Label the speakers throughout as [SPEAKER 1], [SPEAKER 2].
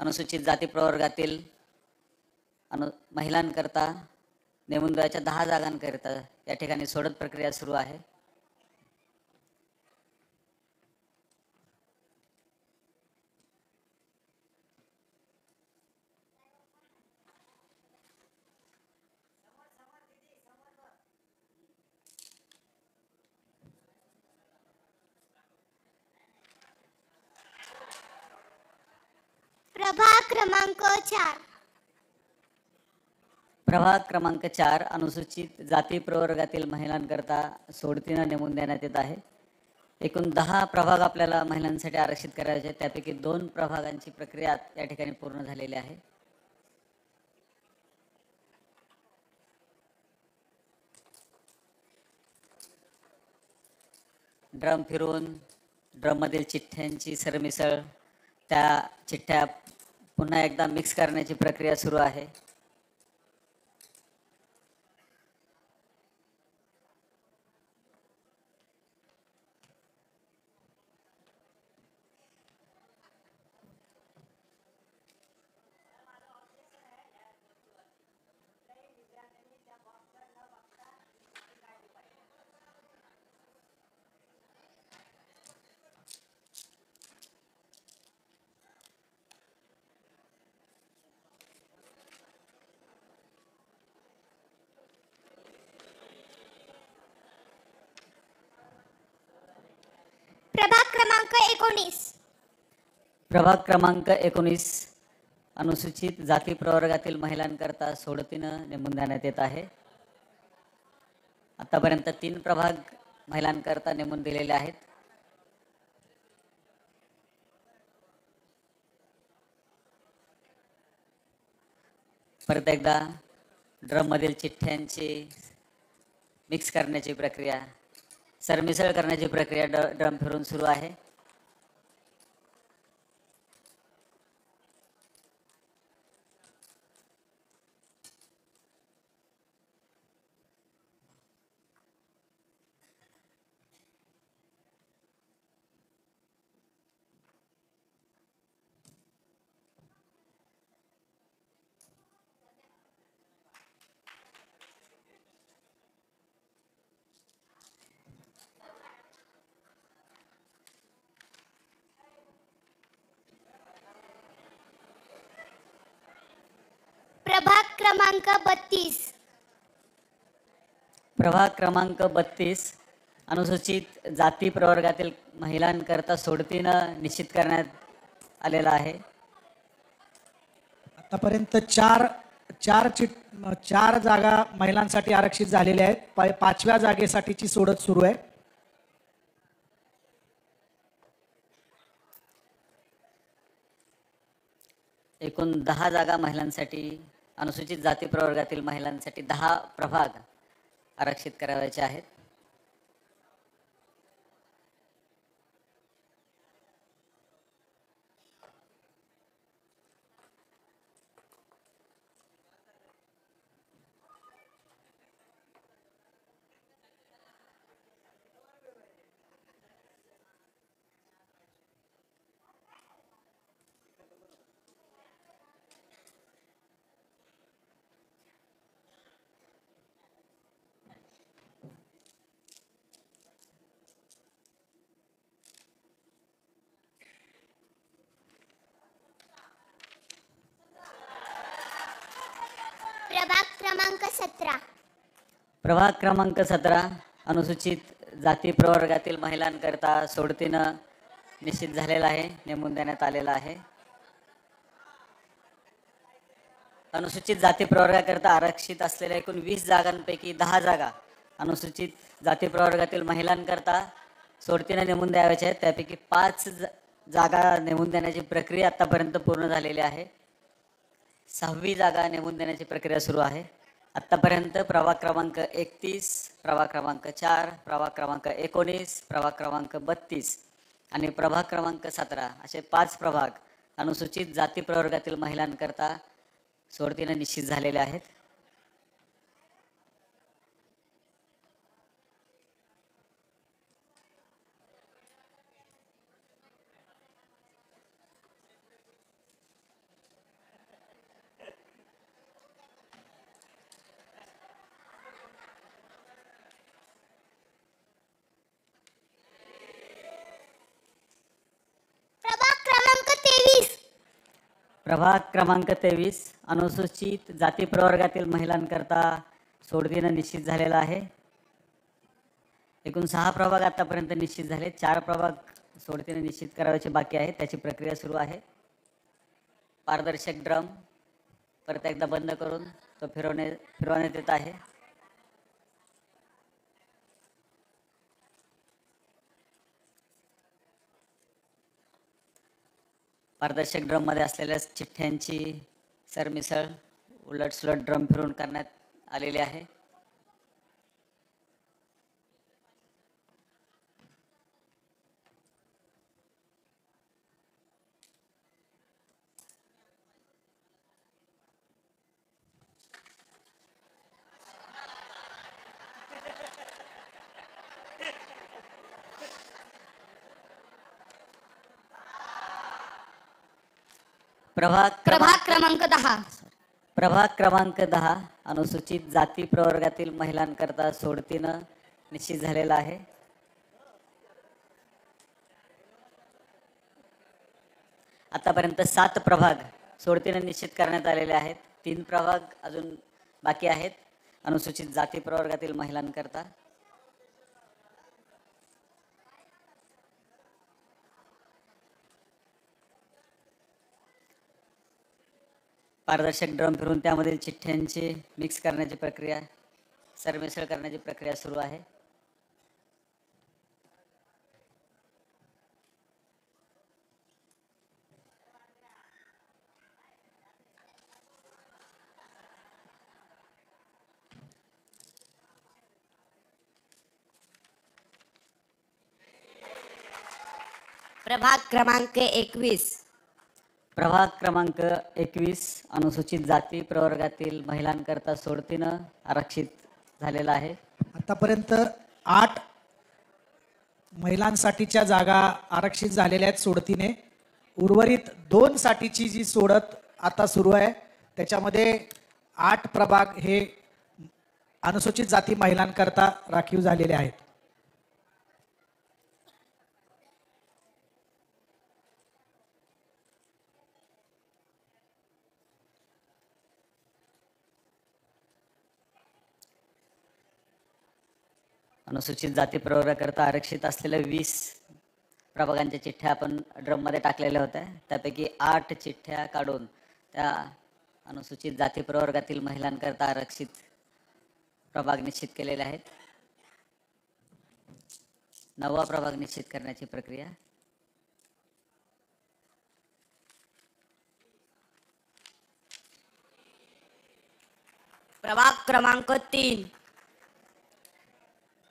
[SPEAKER 1] अनुसूचित जाती प्रवर्गातील महिलांकरता नेमणुकीच्या 10 जागांकरिता या ठिकाणी सोडत प्रक्रिया सुरू आहे.
[SPEAKER 2] प्रभाग क्रमांक 4.
[SPEAKER 1] प्रभाग क्रमांक 4 अनुसूचित जाती प्रवर्गातील महिलांकरता सोडतीनं नेमून देण्यात येत आहे. एकूण 10 प्रभाग आपल्याला महिलांसाठी आरक्षित करायचे आहेत. त्यापैकी 2 प्रभागांची प्रक्रिया या ठिकाणी पूर्ण झालेली आहे. ड्रम फिरवून ड्रममधील चिठ्ठ्यांची सरमिसळ, त्या चिठ्ठ्या पुन्हा एकदा मिक्स करण्याची प्रक्रिया सुरू आहे.
[SPEAKER 2] प्रभाग क्रमांक 19.
[SPEAKER 1] प्रभाग क्रमांक 19 अनुसूचित जाती प्रवर्गातील महिलांकरता सोडतीनं नेमून देण्यात येत आहे. आतापर्यंत 3 प्रभाग महिलांकरता नेमून दिलेले आहेत. परत एकदा ड्रममधील चिठ्ठ्यांची मिक्स करण्याची प्रक्रिया, सरमिसळ करण्याची प्रक्रिया ड्रम फिरून सुरू आहे.
[SPEAKER 2] प्रभाग क्रमांक 32.
[SPEAKER 1] प्रभाग क्रमांक 32 अनुसूचित जाती प्रवर्गातील महिलांकरता सोडतीनं निश्चित करण्यात आलेला आहे.
[SPEAKER 3] आतापर्यंत चार जागा महिलांसाठी आरक्षित झालेल्या आहेत. 5व्या जागेसाठीची सोडत सुरू आहे.
[SPEAKER 1] एकूण 10 जागा महिलांसाठी, अनुसूचित जाती प्रवर्गातील महिलांसाठी 10 प्रभाग आरक्षित करावयाचे आहेत.
[SPEAKER 2] प्रभाग क्रमांक 17.
[SPEAKER 1] प्रभाग क्रमांक 17 अनुसूचित जाती प्रवर्गातील महिलांकरता सोडतीनं निश्चित झालेला आहे, नेमून देण्यात आलेला आहे. अनुसूचित जाती प्रवर्गाकरता आरक्षित असलेल्या एकूण 20 जागांपैकी 10 जागा अनुसूचित जाती प्रवर्गातील महिलांकरता सोडतीनं नेमून द्यावयाच्या आहेत. त्यापैकी 5 जागा नेमून देण्याची प्रक्रिया आतापर्यंत पूर्ण झालेली आहे. 6वी जागा नेमून देण्याची प्रक्रिया सुरू आहे. आतापर्यंत प्रभाग क्रमांक 31, प्रभाग क्रमांक 4, प्रभाग क्रमांक 19, प्रभाग क्रमांक 32 आणि प्रभाग क्रमांक 17 असे 5 प्रभाग अनुसूचित जाती प्रवर्गातील महिलांकरता सोडतीनं निश्चित झालेले आहेत. प्रभाग क्रमांक 23 अनुसूचित जाती प्रवर्गातील महिलांकरता सोडतीनं निश्चित झालेला आहे. एकूण 6 प्रभाग आतापर्यंत निश्चित झाले. 4 प्रभाग सोडतीने निश्चित करायचे बाकी आहे. त्याची प्रक्रिया सुरू आहे. पारदर्शक ड्रम परत एकदा बंद करून तो फिरवण्यात येत आहे. पारदर्शक ड्रम मध्ये असलेल्या चिठ्ठ्यांची सरमिसळ उलटसुलट ड्रम फिरून करण्यात आलेली आहे.
[SPEAKER 2] प्रभाग क्रमांक 10.
[SPEAKER 1] प्रभाग क्रमांक 10 अनुसूचित जाती प्रवर्गातील महिलांकरता सोडतीनं निश्चित झालेला आहे. आतापर्यंत 7 प्रभाग सोडतीनं निश्चित करण्यात आलेले आहेत. 3 प्रभाग अजून बाकी आहेत अनुसूचित जाती प्रवर्गातील महिलांकरता. पारदर्शक ड्रम फिरून त्यामधील चिठ्ठ्यांची मिक्स करण्याची प्रक्रिया सरमिसळ करण्याची प्रक्रिया सुरू आहे.
[SPEAKER 2] प्रभाग क्रमांक 21.
[SPEAKER 1] प्रभाग क्रमांक 21 अनुसूचित जाती प्रवर्गातील महिलांकरता सोडतीनं आरक्षित झालेला आहे.
[SPEAKER 3] आतापर्यंत 8 महिलांसाठीच्या जागा आरक्षित झालेल्या आहेत सोडतीने. उर्वरित 2 साठीची जी सोडत आता सुरू आहे त्याच्यामध्ये 8 प्रभाग हे अनुसूचित जाती महिलांकरता राखीव झालेले आहेत.
[SPEAKER 1] अनुसूचित जाती प्रवर्गाकरता आरक्षित असलेल्या 20 प्रभागांच्या चिठ्ठ्या आपण ड्रममध्ये टाकलेल्या होत्या. त्यापैकी 8 चिठ्ठ्या काढून त्या अनुसूचित जाती प्रवर्गातील महिलांकरता आरक्षित प्रभाग निश्चित केलेले आहेत. 9वा प्रभाग निश्चित करण्याची प्रक्रिया.
[SPEAKER 2] प्रभाग क्रमांक 3.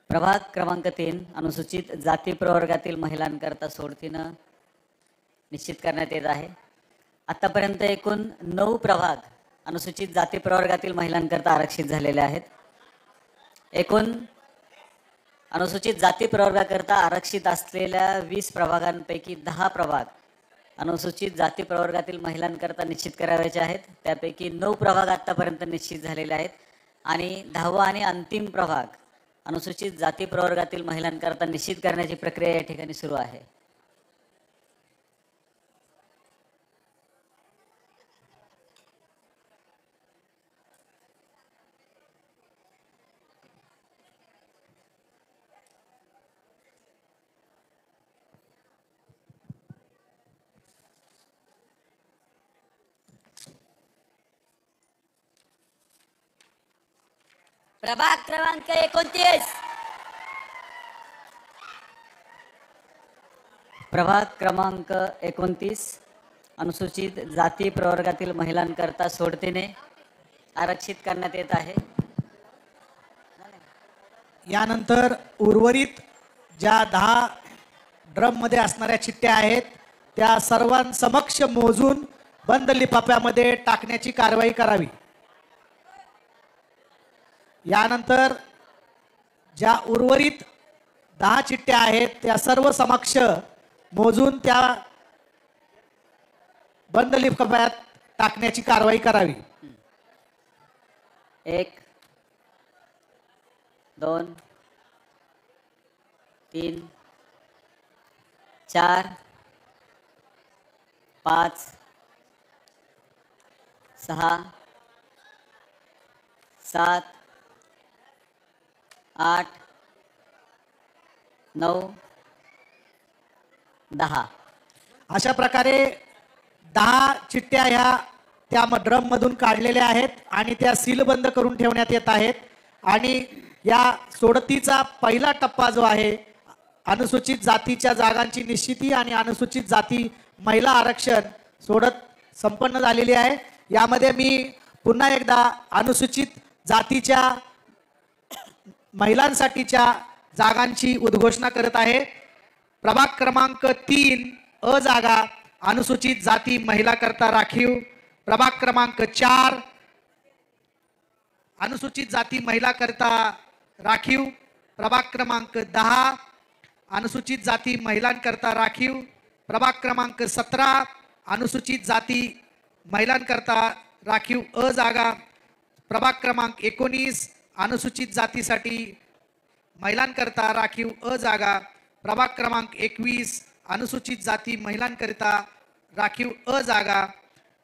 [SPEAKER 1] प्रभाग क्रमांक 3 अनुसूचित जाती प्रवर्गातील महिलांकरता सोडतीनं निश्चित करण्यात येत आहे. आतापर्यंत एकूण 9 प्रभाग अनुसूचित जाती प्रवर्गातील महिलांकरता आरक्षित झालेले आहेत. एकूण अनुसूचित जाती प्रवर्गाकरता आरक्षित असलेल्या 20 प्रभागांपैकी 10 प्रभाग अनुसूचित जाती प्रवर्गातील महिलांकरता निश्चित करायचे आहेत. त्यापैकी 9 प्रभाग आतापर्यंत निश्चित झालेले आहेत आणि 10वा आणि अंतिम प्रभाग अनुसूचित जाती प्रवर्गातील महिलांकरता निश्चित करण्याची प्रक्रिया या ठिकाणी सुरू आहे.
[SPEAKER 2] प्रभाग क्रमांक 29.
[SPEAKER 1] प्रभाग क्रमांक 29 अनुसूचित जाती प्रवर्गातील महिलांकरता सोडतीने आरक्षित करण्यात येत आहे.
[SPEAKER 3] यानंतर उर्वरित ज्या 10 ड्रममध्ये असणाऱ्या चिठ्ठ्या आहेत त्या सर्वांसमक्ष मोजून बंद लिफाफ्यामध्ये टाकण्याची कारवाई करावी. यानंतर ज्या उर्वरित 10 चिठ्ठ्या आहेत त्या सर्व समक्ष मोजून त्या बंद लिफाफ्यात टाकण्याची कारवाई करावी.
[SPEAKER 1] 1 2 3 4 5 6 7 8 9 10.
[SPEAKER 3] अशा प्रकारे 10 चिठ्ठ्या ह्या त्या ड्रम मधून काढलेल्या आहेत आणि त्या सीलबंद करून ठेवण्यात येत आहेत. आणि या सोडतीचा पहिला टप्पा जो आहे अनुसूचित जातीच्या जागांची निश्चिती आणि अनुसूचित जाती महिला आरक्षण सोडत संपन्न झालेली आहे. यामध्ये मी पुन्हा एकदा अनुसूचित जातीच्या महिलांसाठीच्या जागांची उद्घोषणा करत आहे. प्रभाग क्रमांक 3 अ जागा अनुसूचित जाती महिला करता राखीव. प्रभाग क्रमांक 4 अनुसूचित जाती महिला करता राखीव. प्रभाग क्रमांक 10 अनुसूचित जाती महिलांकरता राखीव. प्रभाग क्रमांक 17 अनुसूचित जाती महिलांकरता राखीव अ जागा. प्रभाग क्रमांक 19 अनुसूचित जातीसाठी महिलांकरता राखीव अ जागा. प्रभाग क्रमांक 21 अनुसूचित जाती महिलांकरिता राखीव अ जागा.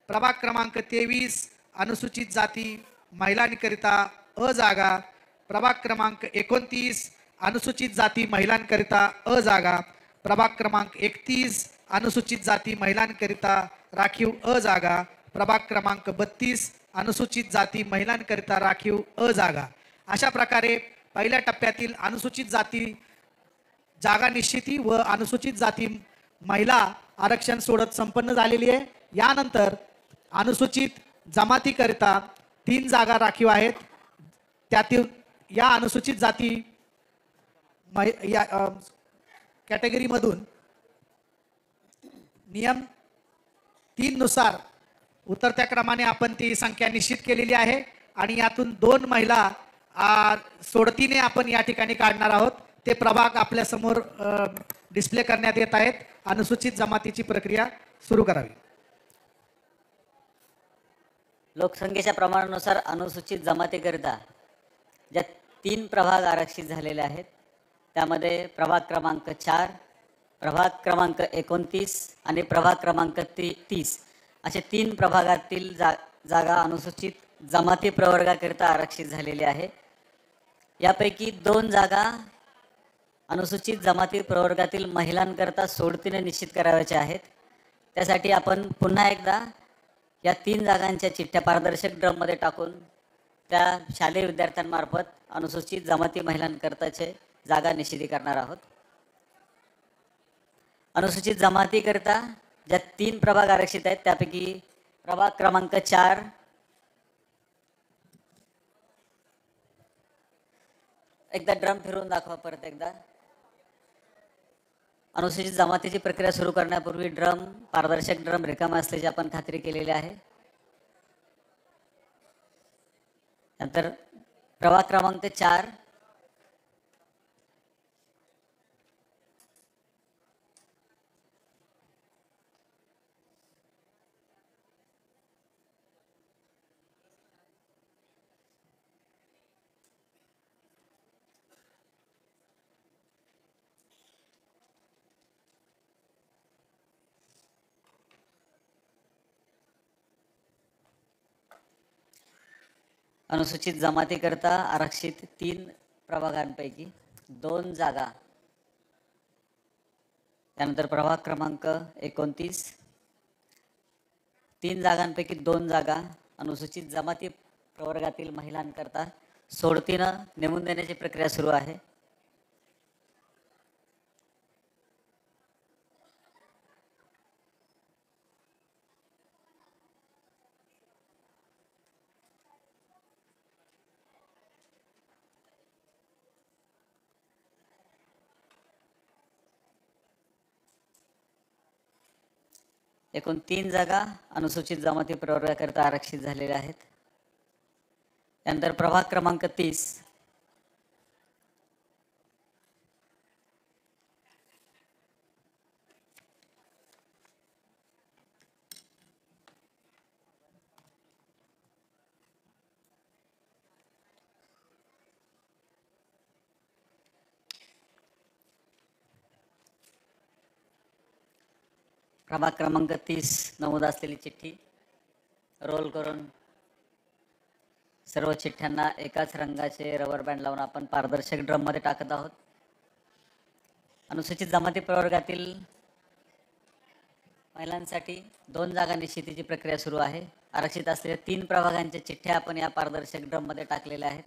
[SPEAKER 3] प्रभाग क्रमांक 23 अनुसूचित जाती महिलांकरिता अ जागा. प्रभाग क्रमांक 29 अनुसूचित जाती महिलांकरिता अ जागा. प्रभाग क्रमांक 31 अनुसूचित जाती महिलांकरिता राखीव अ जागा. प्रभाग क्रमांक 32 अनुसूचित जाती महिलांकरिता राखीव अ जागा. अशा प्रकारे पहिल्या टप्प्यातील अनुसूचित जाती जागा निश्चिती व अनुसूचित जाती महिला आरक्षण सोडत संपन्न झालेली आहे. यानंतर अनुसूचित जमातीकरिता 3 जागा राखीव आहेत. त्यातील या अनुसूचित जाती या कॅटेगरीमधून नियम 3 नुसार उतरत्या क्रमाने आपण ती संख्या निश्चित केलेली आहे आणि यातून 2 महिला सोडतीने आपण या ठिकाणी काढणार आहोत. ते प्रभाग आपल्या समोर डिस्प्ले करण्यात येत आहेत. अनुसूचित जमातीची प्रक्रिया सुरू करावी.
[SPEAKER 1] लोकसंख्येच्या प्रमाणानुसार अनुसूचित जमातीकरिता ज्या 3 प्रभाग आरक्षित झालेले आहेत त्यामध्ये प्रभाग क्रमांक 4, प्रभाग क्रमांक 29 आणि प्रभाग क्रमांक 30 असे 3 प्रभागातील जागा अनुसूचित जमाती प्रवर्गाकरिता आरक्षित झालेली आहे. यापैकी 2 जागा अनुसूचित जमाती प्रवर्गातील महिलांकरता सोडतीने निश्चित करावयाच्या आहेत. त्यासाठी आपण पुन्हा एकदा या 3 जागांच्या चिठ्ठ्या पारदर्शक ड्रममध्ये टाकून त्या शालेय विद्यार्थ्यांमार्फत अनुसूचित जमाती महिलांकरताचे जागा निश्चिती करणार आहोत. अनुसूचित जमातीकरिता ज्या 3 प्रभाग आरक्षित आहेत त्यापैकी प्रभाग क्रमांक 4 एकदा ड्रम फिरवून दाखवा परत एकदा. अनुसूचित जमातीची प्रक्रिया सुरू करण्यापूर्वी पारदर्शक ड्रम रिकामा असल्याची आपण खात्री केलेली आहे. नंतर प्रभाग क्रमांक 4 अनुसूचित जमातीकरता आरक्षित 3 प्रभागांपैकी 2 जागा. त्यानंतर प्रभाग क्रमांक 29 3 जागांपैकी 2 जागा अनुसूचित जमाती प्रवर्गातील महिलांकरता सोडतीनं नेमून देण्याची प्रक्रिया सुरू आहे. एकूण 3 जागा अनुसूचित जमाती प्रवर्गाकरिता आरक्षित झालेल्या आहेत. त्यानंतर प्रभाग क्रमांक 30 प्रभाग क्रमांक 30 नमूद असलेली चिठ्ठी रोल करून सर्व चिठ्ठ्यांना एकाच रंगाचे रबर बँड लावून आपण पारदर्शक ड्रम मध्ये टाकत आहोत. अनुसूचित जमाती प्रवर्गातील महिलांसाठी 2 जागा निश्चितीची प्रक्रिया सुरू आहे. आरक्षित असलेल्या 3 प्रभागांच्या चिठ्ठ्या आपण या पारदर्शक ड्रम मध्ये टाकलेल्या आहेत.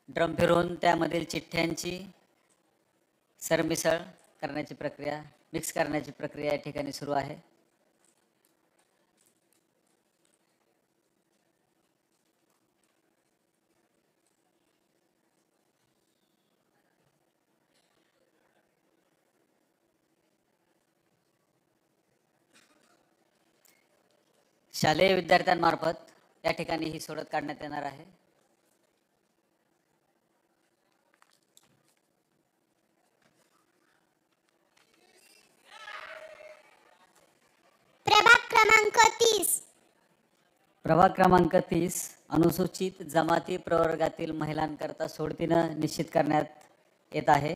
[SPEAKER 1] ड्रम फिरवून त्यामधील चिठ्ठ्यांची सरमिसळ करण्याची प्रक्रिया, मिक्स करण्याची प्रक्रिया या ठिकाणी सुरू आहे. शालेय विद्यार्थ्यांमार्फत या ठिकाणी ही सोडत काढण्यात येणार आहे.
[SPEAKER 4] प्रभाग क्रमांक 30.
[SPEAKER 1] प्रभाग क्रमांक 30 अनुसूचित जमाती प्रवर्गातील महिलांकरता सोडतीनं निश्चित करण्यात येत आहे.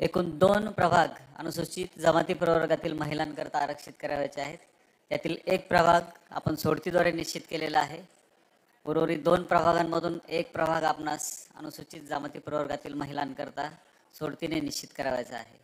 [SPEAKER 1] एकूण 2 प्रभाग अनुसूचित जमाती प्रवर्गातील महिलांकरता आरक्षित करावयाचे आहेत. त्यातील 1 प्रभाग आपण सोडतीद्वारे निश्चित केलेला आहे. उर्वरित 2 प्रभागांमधून 1 प्रभाग आपणास अनुसूचित जमाती प्रवर्गातील महिलांकरता सोडतीने निश्चित करावयाचा आहे.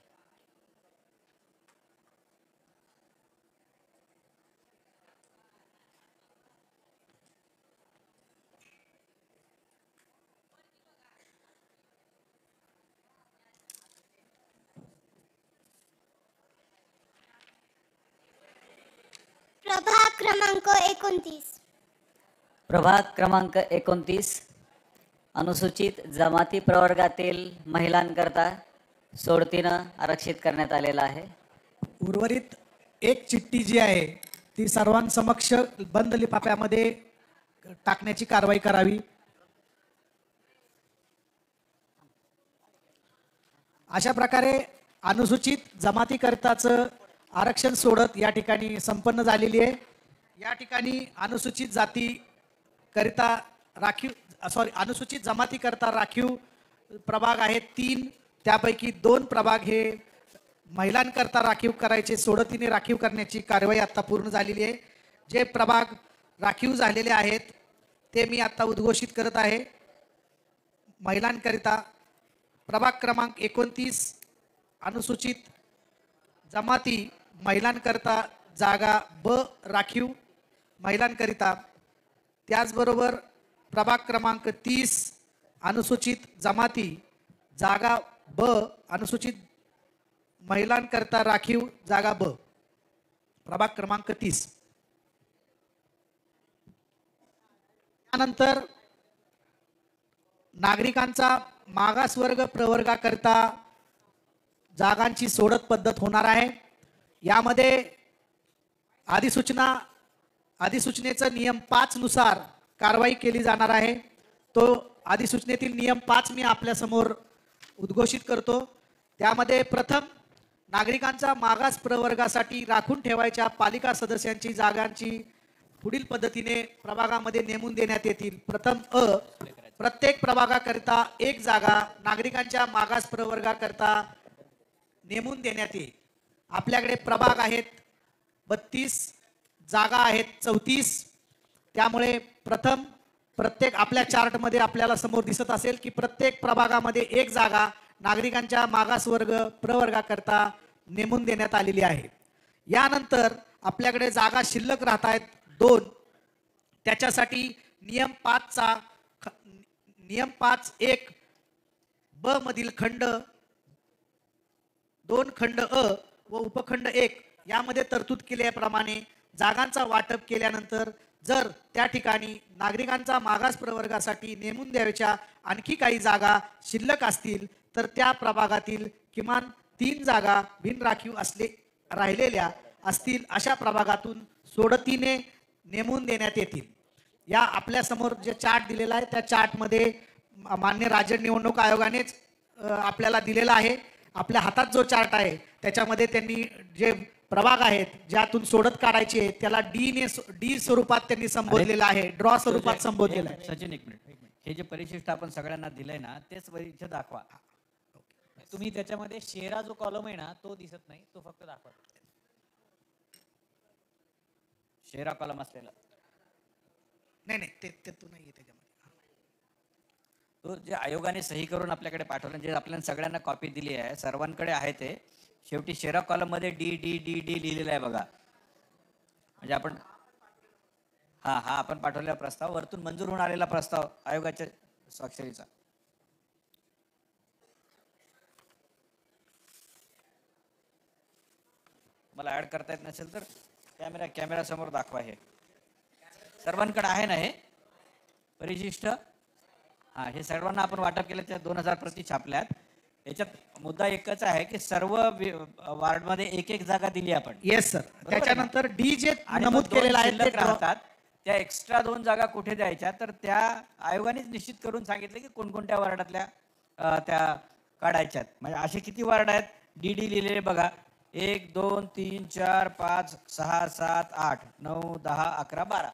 [SPEAKER 4] प्रभाग क्रमांक 29.
[SPEAKER 1] प्रभाग क्रमांक 29 अनुसूचित जमाती प्रवर्गातील महिलांकरता सोडतीनं आरक्षित करण्यात आलेला आहे.
[SPEAKER 3] उर्वरित 1 चिठ्ठी जी आहे ती सर्वांसमक्ष बंद लिफाफ्यामध्ये टाकण्याची कारवाई करावी. अशा प्रकारे अनुसूचित जमातीकरिताचं आरक्षण सोडत या ठिकाणी संपन्न झालेली आहे. या ठिकाणी अनुसूचित जाती करिता अनुसूचित जमाती करता राखीव प्रभाग आहेत 3. त्यापैकी 2 प्रभाग हे महिलांकरता राखीव करायचे, सोडतीने राखीव करण्याची कारवाई आता पूर्ण झालेली आहे. जे प्रभाग राखीव झालेले आहेत ते मी आता उद्घोषित करत आहे. महिलांकरिता प्रभाग क्रमांक 29 अनुसूचित जमाती महिलांकरता जागा ब राखीव महिलांकरिता. त्याचबरोबर प्रभाग क्रमांक 30 अनुसूचित जमाती जागा ब अनुसूचित महिलांकरता राखीव जागा ब. प्रभाग क्रमांक 30. त्यानंतर नागरिकांचा मागासवर्ग प्रवर्गाकरिता जागांची सोडत पद्धत होणार आहे. यामध्ये अधिसूचनेचा नियम 5 नुसार कारवाई केली जाणार आहे. तो अधिसूचनेतील नियम 5 मी आपल्या समोर उद्घोषित करतो. त्यामध्ये प्रथम नागरिकांचा मागास प्रवर्गासाठी राखून ठेवायच्या पालिका सदस्यांची जागांची पुढील पद्धतीने प्रभागामध्ये नेमून देण्यात येतील. प्रथम प्रत्येक प्रभागाकरिता 1 जागा नागरिकांच्या मागास प्रवर्गाकरिता नेमून देण्यात येईल. आपल्याकडे प्रभाग आहेत 32, जागा आहेत 34. त्यामुळे प्रथम प्रत्येक आपल्या चार्टमध्ये आपल्याला समोर दिसत असेल की प्रत्येक प्रभागामध्ये 1 जागा नागरिकांच्या मागासवर्ग प्रवर्गाकरता नेमून देण्यात आलेली आहे. यानंतर आपल्याकडे जागा शिल्लक राहत आहेत 2. त्याच्यासाठी नियम 5(1) ब मधील खंड 2 खंड अ व उपखंड 1 यामध्ये तरतूद केल्याप्रमाणे जागांचा वाटप केल्यानंतर जर त्या ठिकाणी नागरिकांचा मागास प्रवर्गासाठी नेमून द्यायच्या आणखी काही जागा शिल्लक असतील तर त्या प्रभागातील किमान 3 जागा बिनराखीव राहिलेल्या असतील अशा प्रभागातून सोडतीने नेमून देण्यात येतील. या आपल्या समोर जे चार्ट दिलेला आहे त्या चार्टमध्ये मान्य राज्य निवडणूक आयोगानेच आपल्याला दिलेला आहे. आपल्या हातात जो चार्ट आहे त्याच्यामध्ये त्यांनी जे प्रभाग आहेत ज्यातून सोडत काढायची आहे त्याला डी स्वरूपात त्यांनी संबोधलेलं आहे, ड्रॉ स्वरूपात संबोधलेलं आहे.
[SPEAKER 5] सचिन एक मिनिट, हे जे परिशिष्ट आपण सगळ्यांना दिलंय ना तेच इथे दाखवा.
[SPEAKER 6] तुम्ही त्याच्यामध्ये शेरा जो कॉलम आहे ना तो दिसत नाही, तो फक्त दाखवा.
[SPEAKER 5] शेरा कॉलम असलेला
[SPEAKER 3] नाही नाही ते तू नाही त्याच्यामध्ये.
[SPEAKER 5] तो जे आयोगाने सही करून आपल्याकडे पाठवलं, जे आपल्याला सगळ्यांना कॉपी दिली आहे, सर्वांकडे आहे ते. शेवटी शेरा कॉलम मध्ये डी डी डी डी लिहिलेलं आहे बघा. म्हणजे आपण हा आपण पाठवलेला प्रस्ताव, वरतून मंजूर होऊन आलेला प्रस्ताव आयोगाच्या स्वाक्षरीचा. मला ऍड करता येत नसेल तर कॅमेरा समोर दाखवा. हे सर्वांकडे आहे ना हे परिशिष्ट? हा, हे सर्वांना आपण वाटप केलं, त्या 2000 प्रती छापल्यात. याच्यात मुद्दा एकच आहे की सर्व वार्डमध्ये एक एक जागा दिली आपण.
[SPEAKER 3] Yes sir. त्याच्यानंतर डी जे
[SPEAKER 5] आणि
[SPEAKER 3] नमूद
[SPEAKER 5] मग दोन
[SPEAKER 3] केलेलं आहे
[SPEAKER 5] शिल्लक
[SPEAKER 3] ते
[SPEAKER 5] राहतात. त्या एक्स्ट्रा 2 जागा कुठे द्यायच्या, तर त्या आयोगानेच निश्चित करून सांगितले की कोणकोणत्या वार्डातल्या त्या काढायच्यात. म्हणजे असे किती वार्ड आहेत डी डी लिहिलेले बघा. 1 2 3 4 5 6 7 8 9 10 11 12.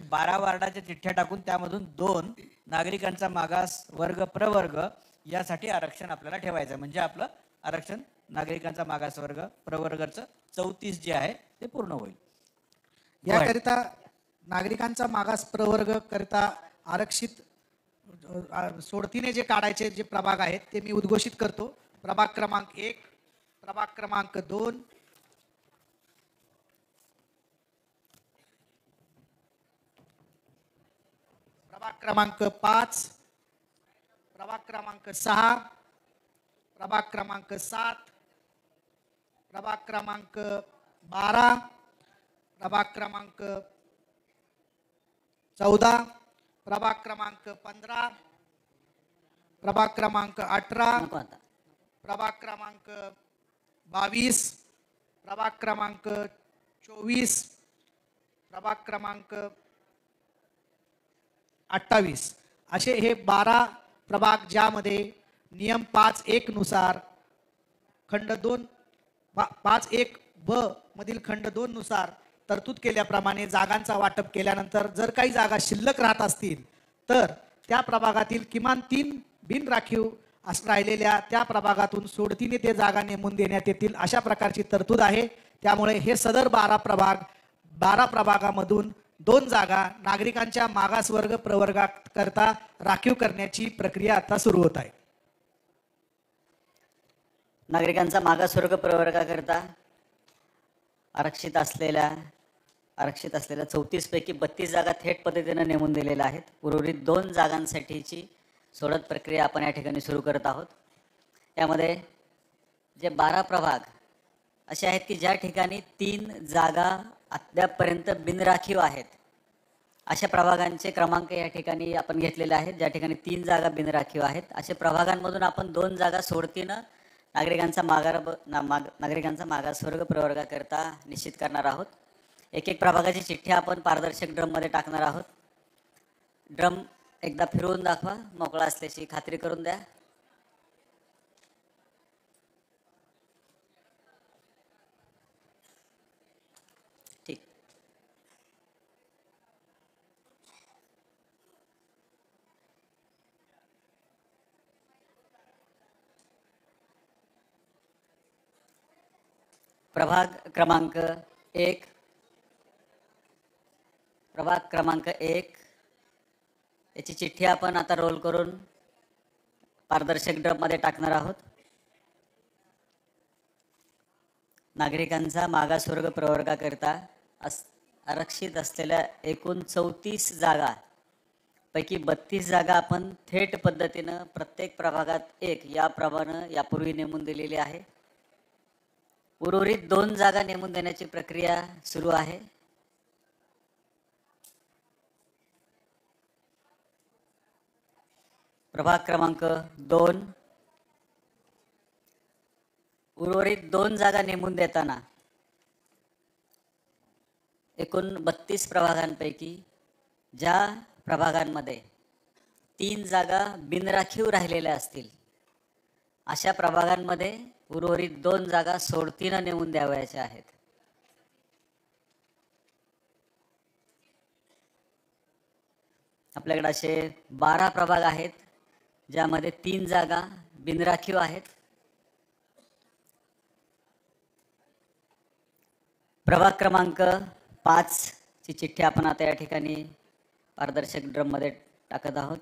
[SPEAKER 5] 12 वार्डाच्या चिठ्ठ्या टाकून त्यामधून 2 नागरिकांचा मागास वर्ग प्रवर्ग यासाठी आरक्षण आपल्याला ठेवायचं. म्हणजे आपलं आरक्षण नागरिकांचा मागास वर्ग प्रवर्गाचं 34 जे आहे ते पूर्ण होईल.
[SPEAKER 3] याकरिता नागरिकांचा मागास प्रवर्ग करिता आरक्षित सोडतीने जे काढायचे जे प्रभाग आहेत ते मी उद्घोषित करतो. प्रभाग क्रमांक 1, प्रभाग क्रमांक 2, प्रभाग क्रमांक 5, प्रभाग क्रमांक 6, प्रभाग क्रमांक 7, प्रभाग क्रमांक 12, प्रभाग क्रमांक 14, प्रभाग क्रमांक 15, प्रभाग क्रमांक 18,
[SPEAKER 1] नको आता.
[SPEAKER 3] प्रभाग क्रमांक 22, प्रभाग क्रमांक 24, प्रभाग क्रमांक 28 असे हे 12 प्रभाग, ज्यामध्ये नियम 5.1 नुसार खंड 2 5.1 ब मधील खंड 2 नुसार तरतूद केल्याप्रमाणे जागांचा वाटप केल्यानंतर जर काही जागा शिल्लक राहत असतील तर त्या प्रभागातील किमान 3 बिनराखीव राहिलेल्या त्या प्रभागातून सोडतीने ते जागा नेमून देण्यात येतील, अशा प्रकारची तरतूद आहे. त्यामुळे हे सदर 12 प्रभागामधून 2 जागा नागरिकांच्या मागासवर्ग प्रवर्गाकरता राखीव करण्याची प्रक्रिया आता सुरू होत आहे.
[SPEAKER 1] नागरिकांचा मागासवर्ग प्रवर्गाकरता आरक्षित असलेल्या 34 पैकी 32 जागा थेट पद्धतीने नेमून दिलेल्या आहेत. उर्वरित 2 जागांसाठीची सोडत प्रक्रिया आपण या ठिकाणी सुरू करत आहोत. यामध्ये जे 12 प्रभाग असे आहेत की ज्या ठिकाणी 3 जागा अद्यापपर्यंत बिनराखीव आहेत, अशा प्रभागांचे क्रमांक या ठिकाणी आपण घेतलेले आहेत. ज्या ठिकाणी 3 जागा बिनराखीव आहेत अशा प्रभागांमधून आपण 2 जागा सोडतीनं नागरिकांचा मागासवर्ग प्रवर्गाकरता निश्चित करणार आहोत. एक एक प्रभागाची चिठ्ठी आपण पारदर्शक ड्रममध्ये टाकणार आहोत. ड्रम एकदा फिरवून दाखवा, मोकळा असल्याची खात्री करून द्या. ठीक. प्रभाग क्रमांक 1, प्रभाग क्रमांक 1 याची चिठ्ठी आपण आता रोल करून पारदर्शक ड्रममध्ये टाकणार आहोत. नागरिकांचा मागासवर्ग प्रवर्गाकरिता आरक्षित असलेल्या एकूण 34 जागा पैकी 32 जागा आपण थेट पद्धतीनं प्रत्येक प्रभागात 1 याप्रमाणे यापूर्वी नेमून दिलेली आहे. उर्वरित 2 जागा नेमून देण्याची प्रक्रिया सुरू आहे. प्रभाग क्रमांक 2, उर्वरित 2 जागा नेमून देताना एकूण 32 प्रभागांपैकी ज्या प्रभागांमध्ये 3 जागा बिनराखीव राहिलेल्या असतील अशा प्रभागांमध्ये उर्वरित 2 जागा सोडतीनं नेमून द्यावयाच्या आहेत. आपल्याकडे असे 12 प्रभाग आहेत, ज्यामध्ये 3 जागा बिनराखीव आहेत. प्रभाग क्रमांक 5 ची चिठ्ठी आपण आता या ठिकाणी पारदर्शक ड्रम मध्ये टाकत आहोत.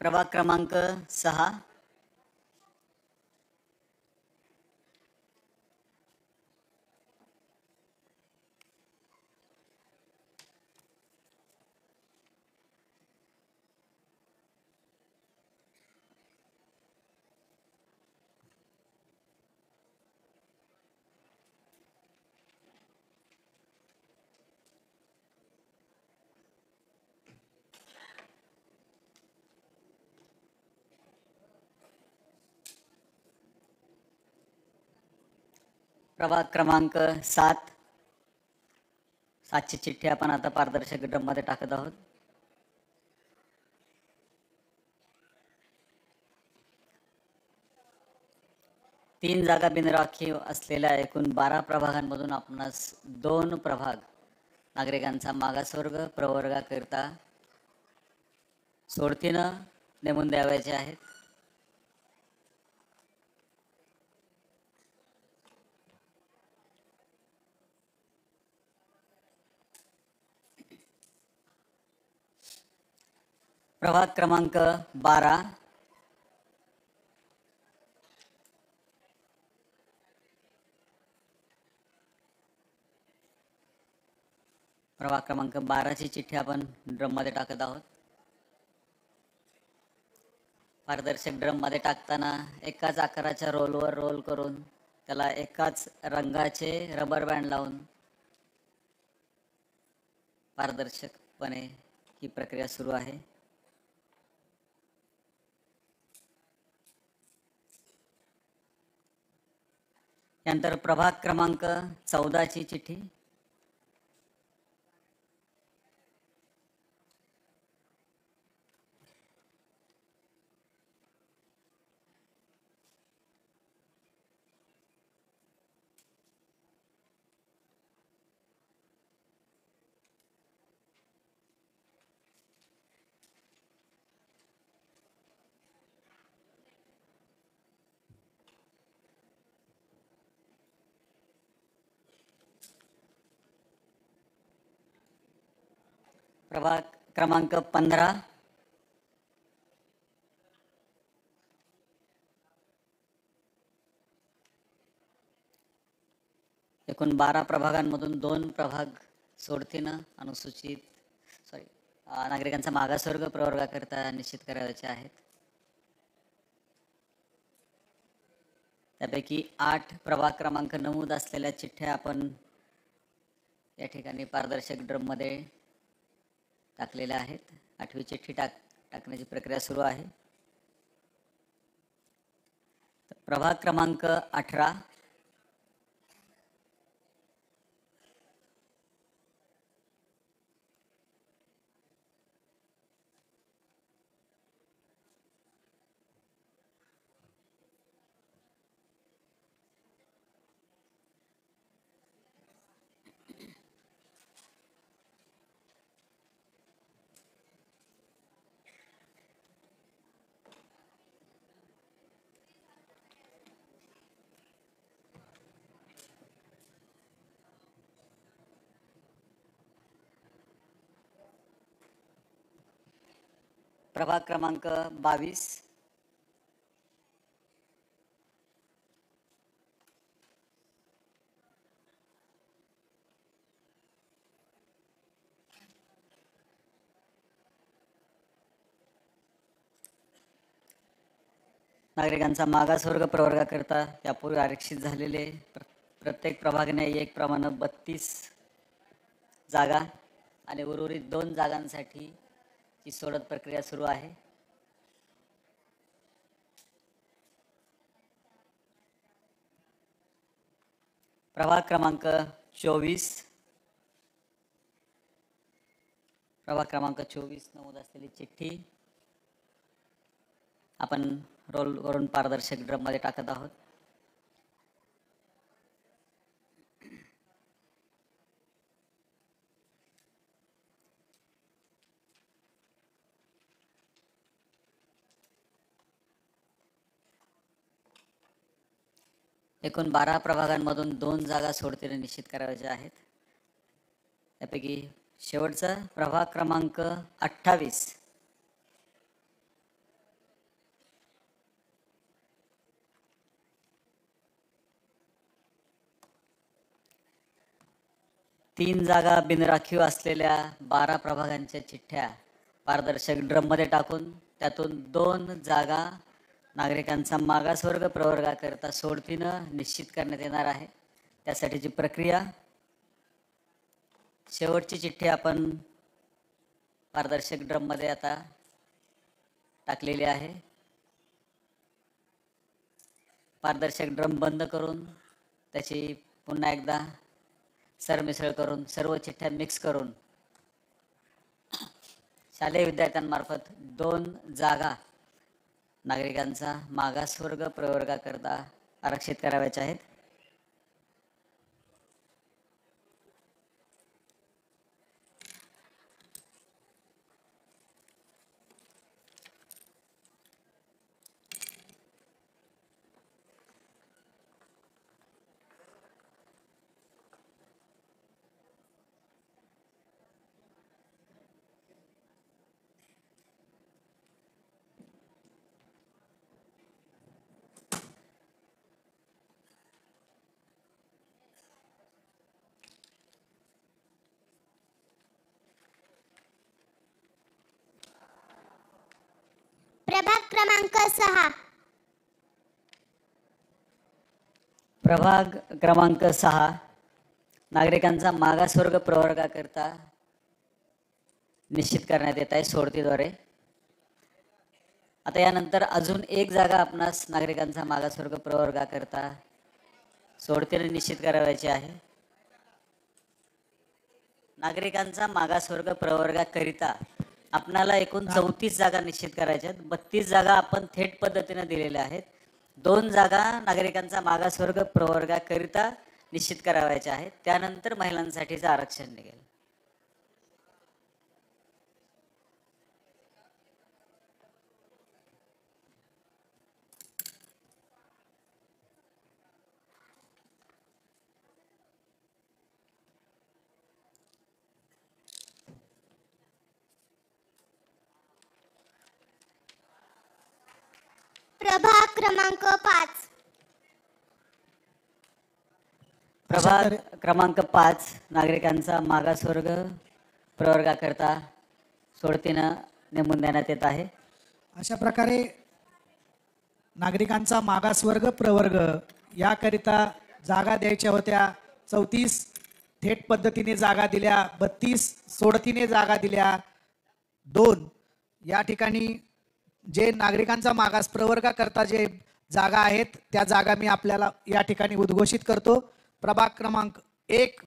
[SPEAKER 1] प्रभाग क्रमांक 6 प्रभाग क्रमांक 7 ची चिठ्ठी आपण आता पारदर्शक ड्रम मध्ये टाकत आहोत. तीन जागा बिनराखीव असलेल्या एकूण 12 प्रभागांमधून आपणास 2 प्रभाग नागरिकांचा मागासवर्ग प्रवर्गाकरिता सोडतीनं नेमून द्यावयाचे आहेत. प्रभाग क्रमांक 12 प्रभाग क्रमांक 12 ची चिठ्ठी आपण ड्रम मध्ये टाकत आहोत. पारदर्शक ड्रम मध्ये टाकताना एकाच आकाराच्या रोलवर रोल करून त्याला एकाच रंगाचे रबर बँड लावून पारदर्शकपणे ही प्रक्रिया सुरू आहे. त्यानंतर प्रभाग क्रमांक 14 ची चिठ्ठी प्रभाग क्रमांक 15 एकूण 12 प्रभागांमधून 2 प्रभाग सोडतीनं नागरिकांचा मागासवर्ग प्रवर्गाकरिता निश्चित करायचे आहेत. त्यापैकी 8 प्रभाग क्रमांक नमूद असलेल्या चिठ्ठ्या आपण या ठिकाणी पारदर्शक ड्रम मध्ये टाकलेल्या आहेत. 8वी चिठ्ठी टाकण्याची प्रक्रिया सुरू आहे. प्रभाग क्रमांक 18 प्रभाग क्रमांक 22 नागरिकांचा मागासवर्ग प्रवर्गाकरिता यापूर्वी आरक्षित झालेले प्रत्येक प्रभागाने एक प्रमाणे 32 जागा आणि उर्वरित 2 जागांसाठी ची सोडत प्रक्रिया सुरू आहे. प्रभाग क्रमांक 24. प्रभाग क्रमांक 24 नमूद असलेली चिठ्ठी आपण रोल करून पारदर्शक ड्रम मध्ये टाकत आहोत. एकूण 12 प्रभागांमधून 2 जागा सोडतीने निश्चित करायच्या आहेत. त्यापैकी शेवटचा प्रभाग क्रमांक 28. तीन जागा बिनराखीव असलेल्या 12 प्रभागांच्या चिठ्ठ्या पारदर्शक ड्रम मध्ये टाकून त्यातून 2 जागा नागरिकांचा मागासवर्ग प्रवर्गाकरता सोडतीनं निश्चित करण्यात येणार आहे. त्यासाठीची प्रक्रिया शेवटची चिठ्ठी आपण पारदर्शक ड्रम मध्ये आता टाकलेली आहे. पारदर्शक ड्रम बंद करून त्याची पुन्हा एकदा सरमिसळ करून सर्व चिठ्ठ्या मिक्स करून शालेय विद्यार्थ्यांमार्फत 2 जागा नागरिकांचा मागासवर्ग प्रवर्गाकरता आरक्षित करावयाच्या आहेत.
[SPEAKER 4] प्रभाग क्रमांक 6.
[SPEAKER 1] प्रभाग क्रमांक 6 नागरिकांचा मागासवर्ग प्रवर्गाकरता निश्चित करण्यात येत आहे सोडतीद्वारे. आता यानंतर अजून 1 जागा आपणास नागरिकांचा मागासवर्ग प्रवर्गाकरता सोडतीने निश्चित करावयाची आहे. नागरिकांचा मागासवर्ग प्रवर्गाकरिता आपणाला एकूण 34 जागा निश्चित करायच्या आहेत. 32 जागा आपण थेट पद्धतीने दिलेल्या आहेत. 2 जागा नागरिकांचा मागासवर्ग प्रवर्गाकरिता निश्चित करावयाच्या आहेत. त्यानंतर महिलांसाठीचं आरक्षण निघेल.
[SPEAKER 4] प्रभाग क्रमांक 5.
[SPEAKER 1] प्रभाग क्रमांक 5 नागरिकांचा मागासवर्ग प्रवर्गाकरता सोडतीनं नेमून देण्यात येत आहे.
[SPEAKER 3] अशा प्रकारे नागरिकांचा मागासवर्ग प्रवर्ग याकरिता जागा द्यायच्या होत्या 34, थेट पद्धतीने जागा दिल्या 32, सोडतीने जागा दिल्या 2. या ठिकाणी जे नागरिकांचा मागास प्रवर्गाकरता जे जागा आहेत त्या जागा मी आपल्याला या ठिकाणी उद्घोषित करतो. प्रभाग क्रमांक 1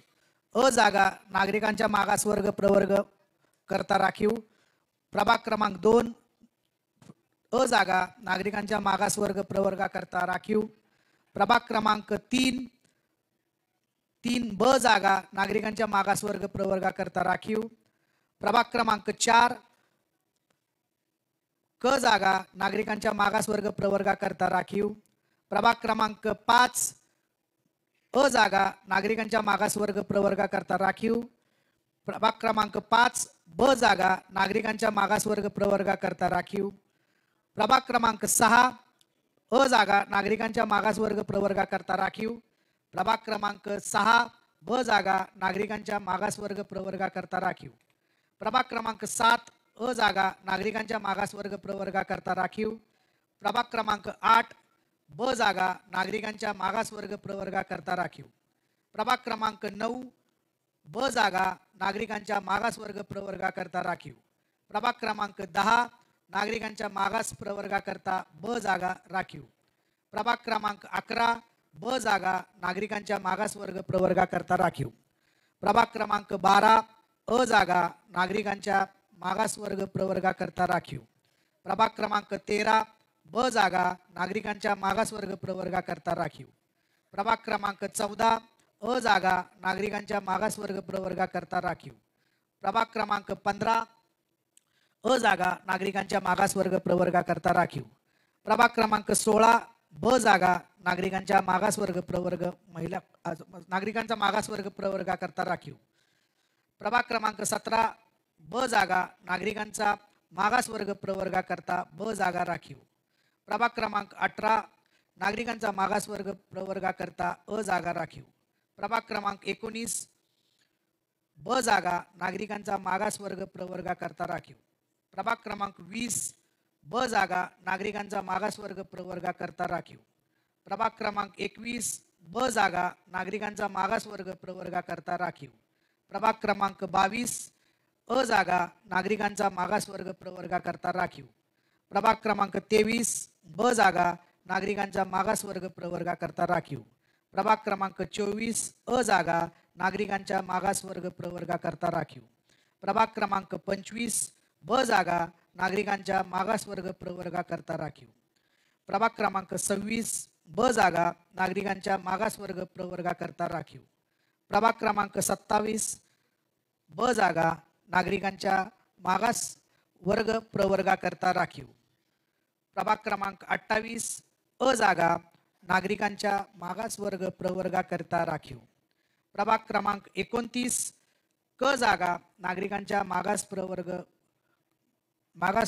[SPEAKER 3] अ जागा नागरिकांच्या मागासवर्ग प्रवर्ग करता राखीव. प्रभाग क्रमांक 2 अ जागा नागरिकांच्या मागासवर्ग प्रवर्गाकरता राखीव. प्रभाग क्रमांक 3 ब जागा नागरिकांच्या मागासवर्ग प्रवर्गाकरता राखीव. प्रभाग क्रमांक 4 क जागा नागरिकांच्या मागासवर्ग प्रवर्गाकरता राखीव. प्रभाग क्रमांक 5 अ जागा नागरिकांच्या मागासवर्ग प्रवर्गाकरता राखीव. प्रभाग क्रमांक 5 ब जागा नागरिकांच्या मागासवर्ग प्रवर्गाकरता राखीव. प्रभाग क्रमांक 6 अ जागा नागरिकांच्या मागासवर्ग प्रवर्गाकरता राखीव. प्रभाग क्रमांक 6 ब जागा नागरिकांच्या मागासवर्ग प्रवर्गाकरता राखीव. प्रभाग क्रमांक 7 अ जागा नागरिकांच्या मागासवर्ग प्रवर्गाकरता राखीव. प्रभाग क्रमांक 8 ब जागा नागरिकांच्या मागासवर्ग प्रवर्गाकरता राखीव. प्रभाग क्रमांक 9 ब जागा नागरिकांच्या मागासवर्ग प्रवर्गाकरता राखीव. प्रभाग क्रमांक 10 नागरिकांच्या मागास प्रवर्गाकरता ब जागा राखीव. प्रभाग क्रमांक 11 ब जागा नागरिकांच्या मागास वर्ग प्रवर्गाकरता राखीव. प्रभाग क्रमांक 12 अ जागा नागरिकांच्या मागास वर्ग प्रवर्गाकरता राखीव. प्रभाग क्रमांक 13 ब जागा नागरिकांच्या मागास वर्ग प्रवर्गाकरता राखीव. प्रभाग क्रमांक 14 अ जागा नागरिकांच्या मागास वर्ग प्रवर्गाकरता राखीव. प्रभाग क्रमांक 15 अ जागा नागरिकांच्या मागास वर्ग प्रवर्गाकरता राखीव. प्रभाग क्रमांक 16 ब जागा नागरिकांच्या मागास वर्ग प्रवर्ग नागरिकांचा मागास वर्ग प्रवर्गाकरता राखीव. प्रभाग क्रमांक 17 ब जागा नागरिकांचा मागास वर्ग प्रवर्गाकरता ब जागा राखीव. प्रभाग क्रमांक 18 नागरिकांचा मागास वर्ग प्रवर्गाकरता अ जागा राखीव. प्रभाग क्रमांक 19 ब जागा नागरिकांचा मागास वर्ग प्रवर्गाकरता राखीव. प्रभाग क्रमांक 20 ब जागा नागरिकांचा मागास वर्ग प्रवर्गाकरता राखीव. प्रभाग क्रमांक 21 ब जागा नागरिकांचा मागास वर्ग प्रवर्गाकरता राखीव. प्रभाग क्रमांक 22 अ जागा नागरिकांचा मागास वर्ग प्रवर्गाकरता राखीव. प्रभाग क्रमांक 23 ब जागा नागरिकांचा मागास वर्ग प्रवर्गाकरता राखीव. प्रभाग क्रमांक 24 अ जागा नागरिकांच्या मागास वर्ग प्रवर्गाकरता राखीव. प्रभाग क्रमांक 25 ब जागा नागरिकांच्या मागास वर्ग प्रवर्गाकरता राखीव. प्रभाग क्रमांक 26 ब जागा नागरिकांच्या मागास वर्ग प्रवर्गाकरता राखीव. प्रभाग क्रमांक 27 ब जागा नागरिकांच्या मागास वर्ग प्रवर्गाकरता राखीव. प्रभाग क्रमांक 28 अ जागा नागरिकांच्या मागास वर्ग प्रवर्गाकरता राखीव. प्रभाग क्रमांक 29 क जागा नागरिकांच्या मागास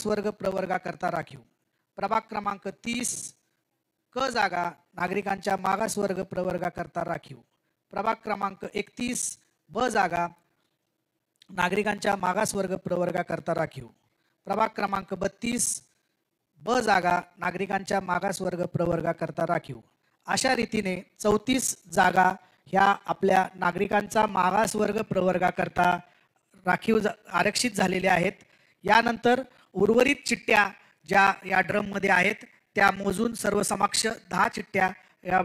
[SPEAKER 3] वर्ग प्रवर्गाकरता राखीव. प्रभाग क्रमांक 30 क जागा नागरिकांच्या मागास वर्ग प्रवर्गाकरता राखीव. प्रभाग क्रमांक 31 ब जागा नागरिकांच्या मागास वर्ग प्रवर्गाकरता राखीव. प्रभाग क्रमांक 32 ब जागा नागरिकांच्या मागास वर्ग प्रवर्गाकरता राखीव. अशा रीतीने 34 जागा ह्या आपल्या नागरिकांचा मागास वर्ग प्रवर्गाकरता आरक्षित झालेल्या आहेत. यानंतर उर्वरित चिठ्ठ्या ज्या या ड्रममध्ये आहेत त्या मोजून सर्व समक्ष 10 चिठ्ठ्या या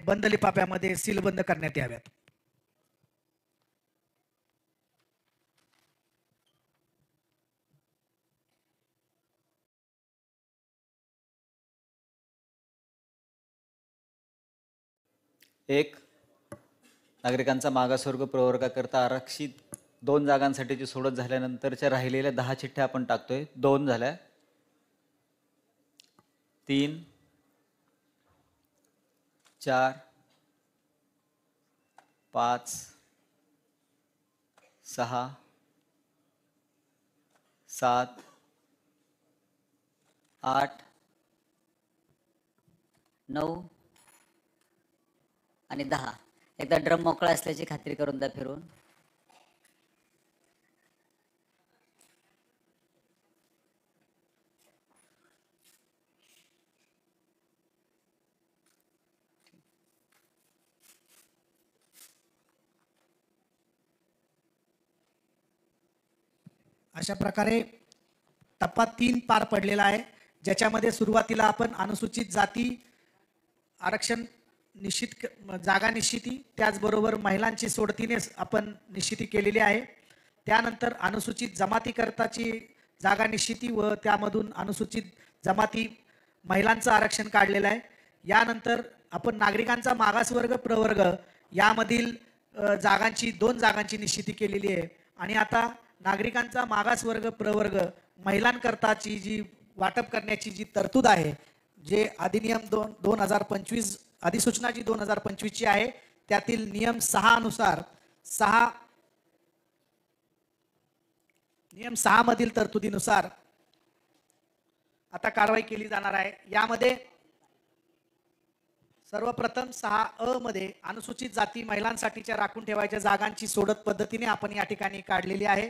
[SPEAKER 3] बंद लिफाफ्यामध्ये सीलबंद करण्यात याव्यात.
[SPEAKER 7] एक, नागरिकांचा मागासवर्ग प्रवर्गाकरता आरक्षित 2 जागांसाठीची सोडत झाल्यानंतरच्या राहिलेल्या 10 चिठ्ठ्या आपण टाकतोय. 2 झाल्या. 3, 4, 5, 6, 7, 8,
[SPEAKER 1] 9 आणि 10. एकदा ड्रम मोकळा असल्याची खात्री करून द्या फिरून.
[SPEAKER 3] अशा प्रकारे टप्पा 3 पार पडलेला आहे, ज्याच्यामध्ये सुरुवातीला आपण अनुसूचित जाती आरक्षण जागा निश्चिती, त्याचबरोबर महिलांची सोडतीने आपण निश्चिती केलेली आहे. त्यानंतर अनुसूचित जमातीकरताची जागा निश्चिती व त्यामधून अनुसूचित जमाती महिलांचं आरक्षण काढलेलं आहे. यानंतर आपण नागरिकांचा मागासवर्ग प्रवर्ग यामधील जागांची 2 जागांची निश्चिती केलेली आहे. आणि आता नागरिकांचा मागासवर्ग प्रवर्ग महिलांकरताची जी वाटप करण्याची जी तरतूद आहे, जे अधिनियम 2025 अधिसूचना जी 2025 ची आहे, त्यातील नियम 6 नुसार नियम 6 मधील तरतुदीनुसार आता कारवाई केली जाणार आहे. यामध्ये सर्वप्रथम 6 मध्ये अनुसूचित जाती महिलांसाठीच्या राखून ठेवायच्या जागांची सोडत पद्धतीने आपण या ठिकाणी काढलेली आहे.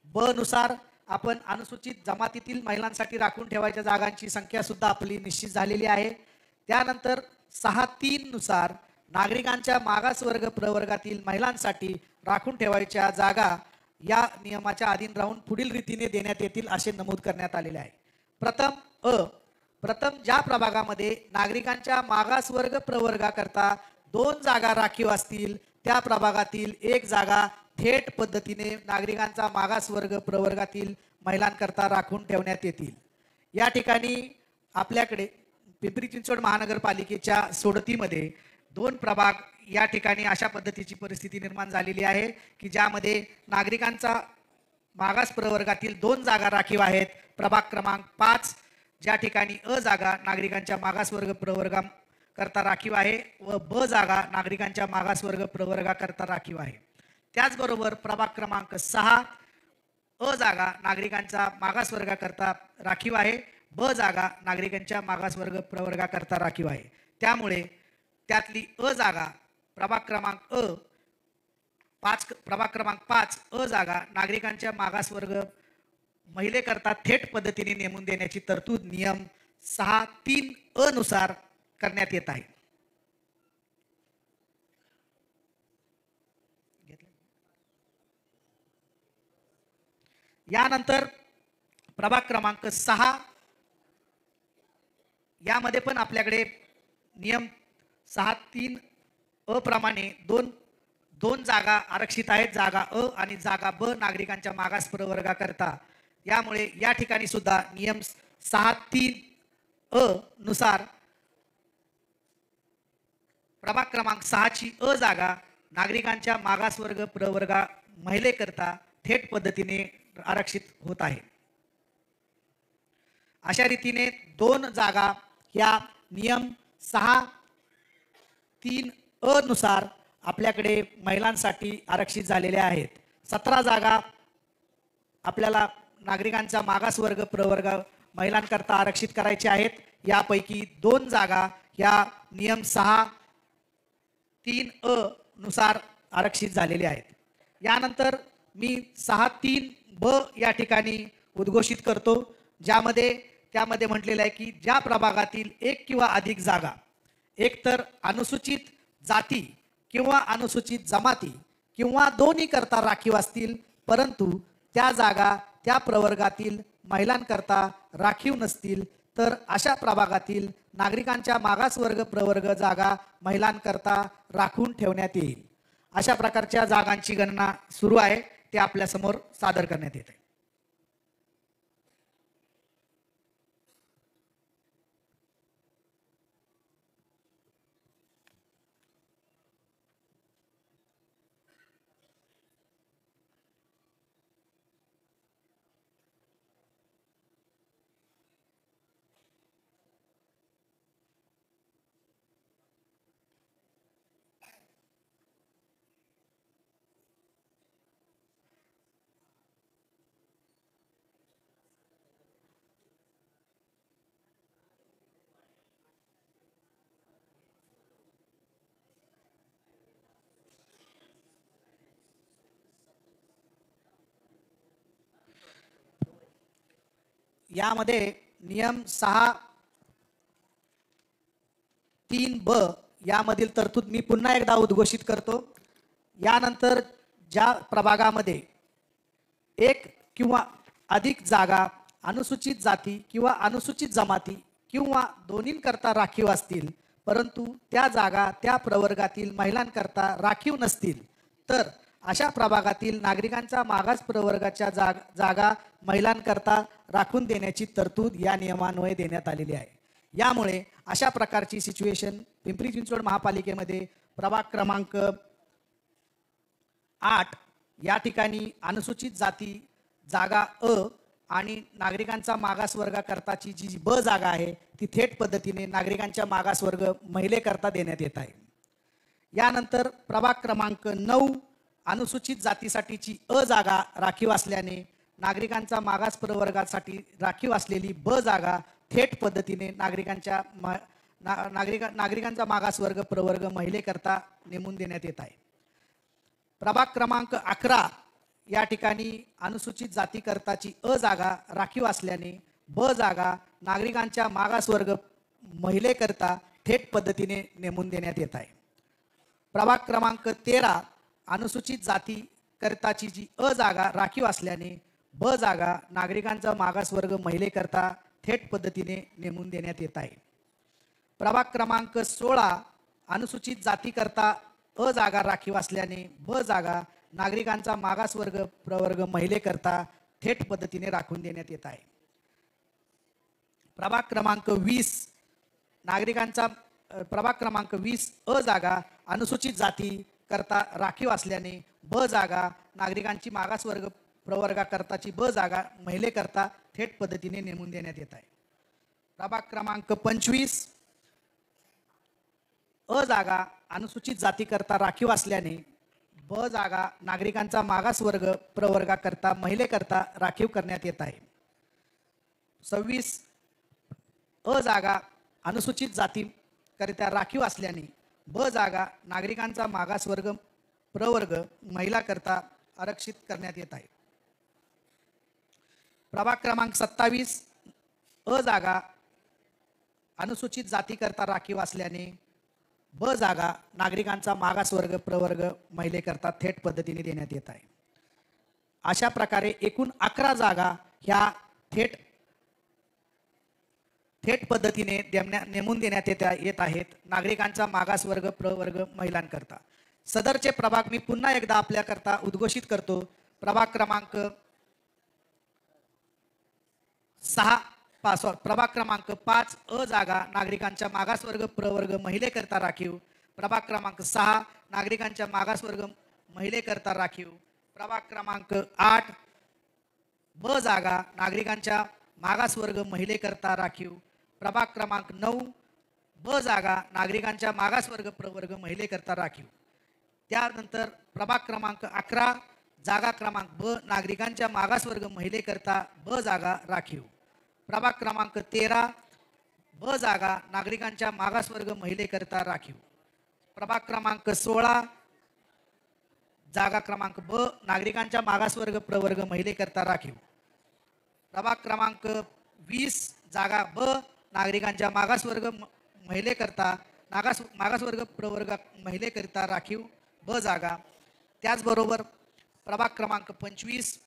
[SPEAKER 3] ब नुसार आपण अनुसूचित जमातीतील महिलांसाठी राखून ठेवायच्या जागांची संख्या सुद्धा आपली निश्चित झालेली आहे. त्यानंतर 6.3 नुसार नागरिकांच्या मागासवर्ग प्रवर्गातील महिलांसाठी राखून ठेवायच्या जागा या नियमाच्या अधीन राहून पुढील रीतीने देण्यात येतील असे नमूद करण्यात आलेले आहे. प्रथम ज्या प्रभागामध्ये नागरिकांच्या मागासवर्ग प्रवर्गाकरता 2 जागा राखीव असतील त्या प्रभागातील 1 जागा थेट पद्धतीने नागरिकांचा मागासवर्ग प्रवर्गातील महिलांकरता राखून ठेवण्यात येतील. या ठिकाणी आपल्याकडे पिंपरी चिंचवड महानगरपालिकेच्या सोडतीमध्ये 2 प्रभाग या ठिकाणी अशा पद्धतीची परिस्थिती निर्माण झालेली आहे की ज्यामध्ये नागरिकांचा मागास प्रवर्गातील 2 जागा राखीव आहेत. प्रभाग क्रमांक 5 ज्या ठिकाणी अ जागा नागरिकांच्या मागासवर्ग प्रवर्गाकरता राखीव आहे व ब जागा नागरिकांच्या मागासवर्ग प्रवर्गाकरता राखीव आहे. त्याचबरोबर प्रभाग क्रमांक 6 अ जागा नागरिकांच्या मागासवर्गाकरता राखीव आहे, ब जागा नागरिकांच्या मागासवर्ग प्रवर्गाकरता राखीव आहे. त्यामुळे त्यातली अ जागा प्रभाग क्रमांक 5 अ जागा नागरिकांच्या मागासवर्ग महिलेकरता थेट पद्धतीने नेमून देण्याची तरतूद नियम 6(3) अ नुसार करण्यात येत आहे. यानंतर प्रभाग क्रमांक 6 यामध्ये पण आपल्याकडे नियम 6(3) अ प्रमाणे दोन जागा आरक्षित आहेत, जागा अ आणि जागा ब नागरिकांच्या मागास प्रवर्गाकरता. यामुळे या ठिकाणी सुद्धा नियम 6(3) अ नुसार प्रभाग क्रमांक 6 ची अ जागा नागरिकांच्या मागासवर्ग प्रवर्गा महिलेकरता थेट पद्धतीने आरक्षित होत आहे. अशा रीतीने 2 जागा या नियम 6(3) अ नुसार आपल्याकडे महिलांसाठी आरक्षित झालेल्या आहेत. 17 जागा आपल्याला नागरिकांचा मागासवर्ग प्रवर्ग महिलांकरता आरक्षित करायचे आहेत. यापैकी 2 जागा या नियम 6(3) अ नुसार आरक्षित झालेले आहेत. यानंतर मी 6(3) ब या ठिकाणी उद्घोषित करतो, त्यामध्ये म्हटलेलं आहे की ज्या प्रभागातील 1 किंवा अधिक जागा एकतर अनुसूचित जाती किंवा अनुसूचित जमाती किंवा दोन्ही करता राखीव असतील परंतु त्या जागा त्या प्रवर्गातील महिलांकरता राखीव नसतील तर अशा प्रभागातील नागरिकांच्या मागासवर्ग प्रवर्ग जागा महिलांकरता राखून ठेवण्यात येईल. अशा प्रकारच्या जागांची गणना सुरू आहे, ते आपल्या समोर सादर करण्यात येते. यामध्ये नियम 6(3) ब यामधील तरतूद मी पुन्हा एकदा उद्घोषित करतो. यानंतर ज्या प्रभागामध्ये 1 किंवा अधिक जागा अनुसूचित जाती किंवा अनुसूचित जमाती किंवा दोन्हींकरता राखीव असतील परंतु त्या जागा त्या प्रवर्गातील महिलांकरता राखीव नसतील तर अशा प्रभागातील नागरिकांच्या मागास प्रवर्गाच्या जागा महिलांकरता राखून देण्याची तरतूद या नियमान्वये देण्यात आलेली आहे. यामुळे अशा प्रकारची सिच्युएशन पिंपरी चिंचवड महापालिकेमध्ये प्रभाग क्रमांक 8 या ठिकाणी अनुसूचित जाती जागा अ आणि नागरिकांचा मागासवर्गाकरताची जी ब जागा आहे ती थेट पद्धतीने नागरिकांच्या मागासवर्ग महिलेकरता देण्यात येत आहे. यानंतर प्रभाग क्रमांक 9 अनुसूचित जातीसाठीची अ जागा राखीव असल्याने नागरिकांचा मागास प्रवर्गासाठी राखीव असलेली ब जागा थेट पद्धतीने नागरिकांचा मागासवर्ग प्रवर्ग महिलेकरता नेमून देण्यात येत आहे. प्रभाग क्रमांक 11 या ठिकाणी अनुसूचित जातीकरताची अ जागा राखीव असल्याने ब जागा नागरिकांच्या मागासवर्ग महिलेकरता थेट पद्धतीने नेमून देण्यात येत आहे. प्रभाग क्रमांक 13 अनुसूचित जाती करताची जी अ जागा राखीव असल्याने ब जागा नागरिकांचा मागासवर्ग महिलेकरता थेट पद्धतीने नेमून देण्यात येत आहे. प्रभाग क्रमांक 16 अनुसूचित जातीकरता अ जागा राखीव असल्याने ब जागा नागरिकांचा मागासवर्ग प्रवर्ग महिलेकरता थेट पद्धतीने राखून देण्यात येत आहे. प्रभाग क्रमांक 20 प्रभाग क्रमांक 20 अ जागा अनुसूचित जाती करता राखीव असल्याने ब जागा नागरिकांची मागासवर्ग प्रवर्गाकरताची ब जागा महिलेकरता थेट पद्धतीने नेमून देण्यात येत आहे. प्रभाग क्रमांक 25 अ जागा अनुसूचित जातीकरता राखीव असल्याने ब जागा नागरिकांचा मागासवर्ग प्रवर्गाकरता महिलेकरता राखीव करण्यात येत आहे. 26 अ जागा अनुसूचित जातीकरिता राखीव असल्याने ब जागा नागरिकांचा मागासवर्ग प्रवर्ग महिलाकरता आरक्षित करण्यात येत आहे. प्रभाग क्रमांक 27 अ जागा अनुसूचित जातीकरता राखीव असल्याने ब जागा नागरिकांचा मागासवर्ग प्रवर्ग महिलेकरता थेट पद्धतीने देण्यात येत आहे. अशा प्रकारे एकूण 11 जागा ह्या थेट पद्धतीने नेमून देण्यात येत आहेत नागरिकांचा मागासवर्ग प्रवर्ग महिलांकरता. सदरचे प्रभाग मी पुन्हा एकदा आपल्याकरता उद्घोषित करतो. प्रभाग क्रमांक 5 अ जागा नागरिकांच्या मागासवर्ग प्रवर्ग महिलेकरता राखीव. प्रभाग क्रमांक 6 नागरिकांच्या मागासवर्ग महिलेकरता राखीव. प्रभाग क्रमांक 8 ब जागा नागरिकांच्या मागासवर्ग महिलेकरता राखीव. प्रभाग क्रमांक 9 ब जागा नागरिकांच्या मागासवर्ग प्रवर्ग महिलेकरता राखीव. त्यानंतर प्रभाग क्रमांक 11 जागा क्रमांक ब नागरिकांच्या मागासवर्ग महिलेकरता ब जागा राखीव. प्रभाग क्रमांक 13 ब जागा नागरिकांच्या मागासवर्ग महिलेकरता राखीव. प्रभाग क्रमांक 16 जागा क्रमांक ब नागरिकांच्या मागासवर्ग प्रवर्ग महिलेकरता राखीव. प्रभाग क्रमांक 20 जागा ब नागरिकांच्या मागासवर्ग महिलेकरता मागासवर्ग प्रवर्ग महिलेकरिता राखीव ब जागा. त्याचबरोबर प्रभाग क्रमांक 25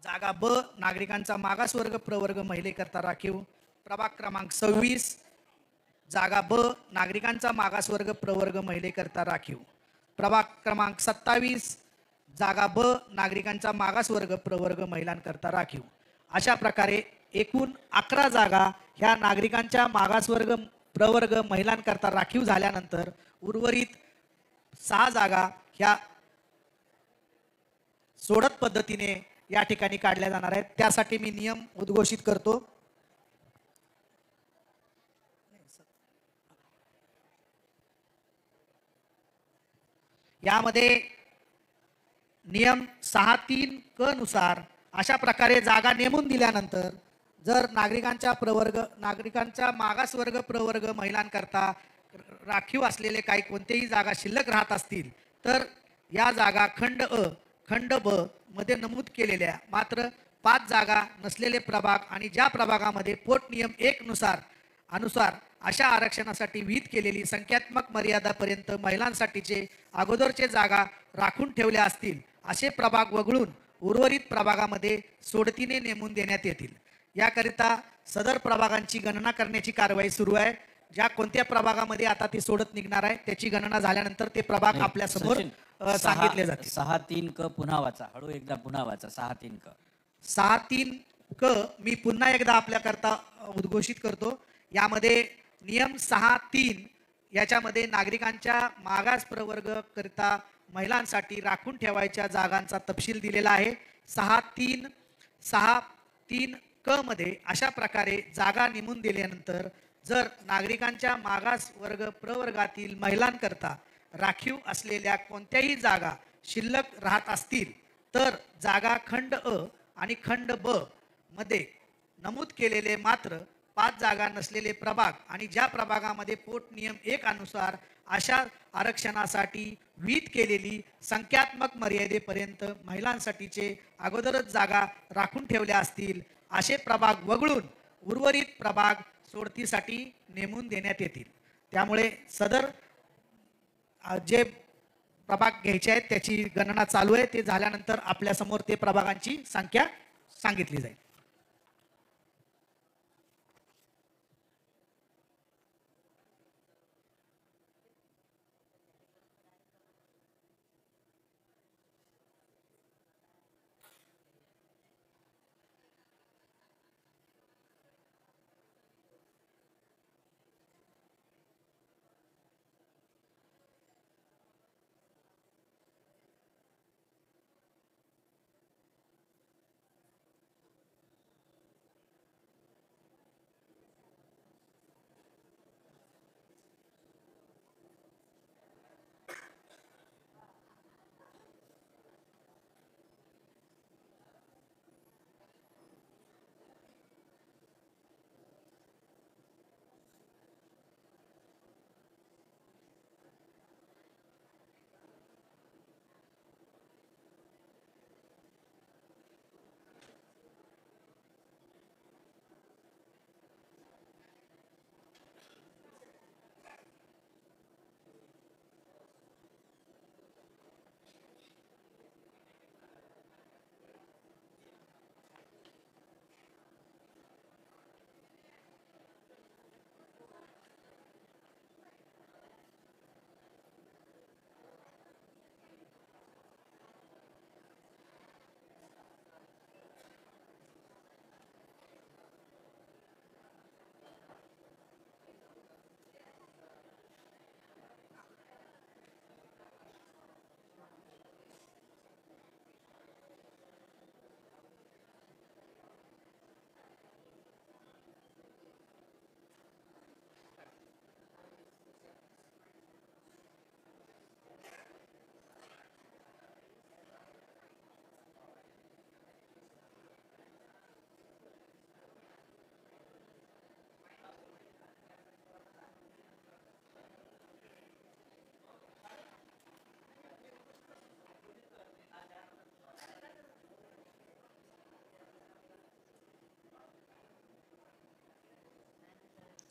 [SPEAKER 3] जागा ब नागरिकांचा मागासवर्ग प्रवर्ग महिलेकरता राखीव. प्रभाग क्रमांक 26 जागा ब नागरिकांचा मागासवर्ग प्रवर्ग महिलेकरता राखीव. प्रभाग क्रमांक 27 जागा ब नागरिकांचा मागासवर्ग प्रवर्ग महिलांकरता राखीव. अशा प्रकारे एकूण 11 जागा ह्या नागरिकांच्या मागासवर्ग प्रवर्ग महिलांकरता राखीव झाल्यानंतर उर्वरित 6 जागा ह्या सोडत पद्धतीने या ठिकाणी काढल्या जाणार आहेत. त्यासाठी मी नियम उद्घोषित करतो. यामध्ये नियम 6(3) क नुसार अशा प्रकारे जागा नेमून दिल्यानंतर जर नागरिकांच्या मागासवर्ग प्रवर्ग महिलांकरता राखीव असलेले काही कोणतेही जागा शिल्लक राहत असतील तर या जागा खंड अ खंड ब मध्ये नमूद केलेल्या मात्र 5 जागा नसलेले प्रभाग आणि ज्या प्रभागामध्ये पोट नियम 1 अनुसार अशा आरक्षणासाठी विहित केलेली संख्यात्मक मर्यादापर्यंत महिलांसाठीचे अगोदरचे जागा राखून ठेवल्या असतील असे प्रभाग वगळून उर्वरित प्रभागामध्ये सोडतीने नेमून देण्यात येतील. याकरिता सदर प्रभागांची गणना करण्याची कारवाई सुरू आहे. ज्या कोणत्या प्रभागामध्ये आता ती सोडत निघणार आहे त्याची गणना झाल्यानंतर ते प्रभाग आपल्या समोर सांगितले जातील.
[SPEAKER 5] 6(3) क पुन्हा वाचा, हळू एकदा पुन्हा वाचा. 6(3) क
[SPEAKER 3] 6(3) क मी पुन्हा एकदा आपल्याकरता उद्घोषित करतो. यामध्ये नियम 6(3) याच्यामध्ये नागरिकांच्या मागास प्रवर्ग करिता महिलांसाठी राखून ठेवायच्या जागांचा तपशील दिलेला आहे. 6(3) क मध्ये अशा प्रकारे जागा नेमून दिल्यानंतर जर नागरिकांच्या मागास वर्ग प्रवर्गातील महिलांकरता राखीव असलेल्या कोणत्याही जागा शिल्लक राहत असतील तर जागा खंड अ आणि खंड ब मध्ये नमूद केलेले मात्र 5 जागा नसलेले प्रभाग आणि ज्या प्रभागामध्ये पोट नियम 1 अनुसार अशा आरक्षणासाठी विहित केलेली संख्यात्मक मर्यादेपर्यंत महिलांसाठीचे अगोदरच जागा राखून ठेवल्या असतील असे प्रभाग वगळून उर्वरित प्रभाग सोडतीसाठी नेमून देण्यात येतील. त्यामुळे सदर जे प्रभाग घ्यायचे आहेत त्याची गणना चालू आहे. ते झाल्यानंतर आपल्यासमोर ते प्रभागांची संख्या सांगितली जाईल.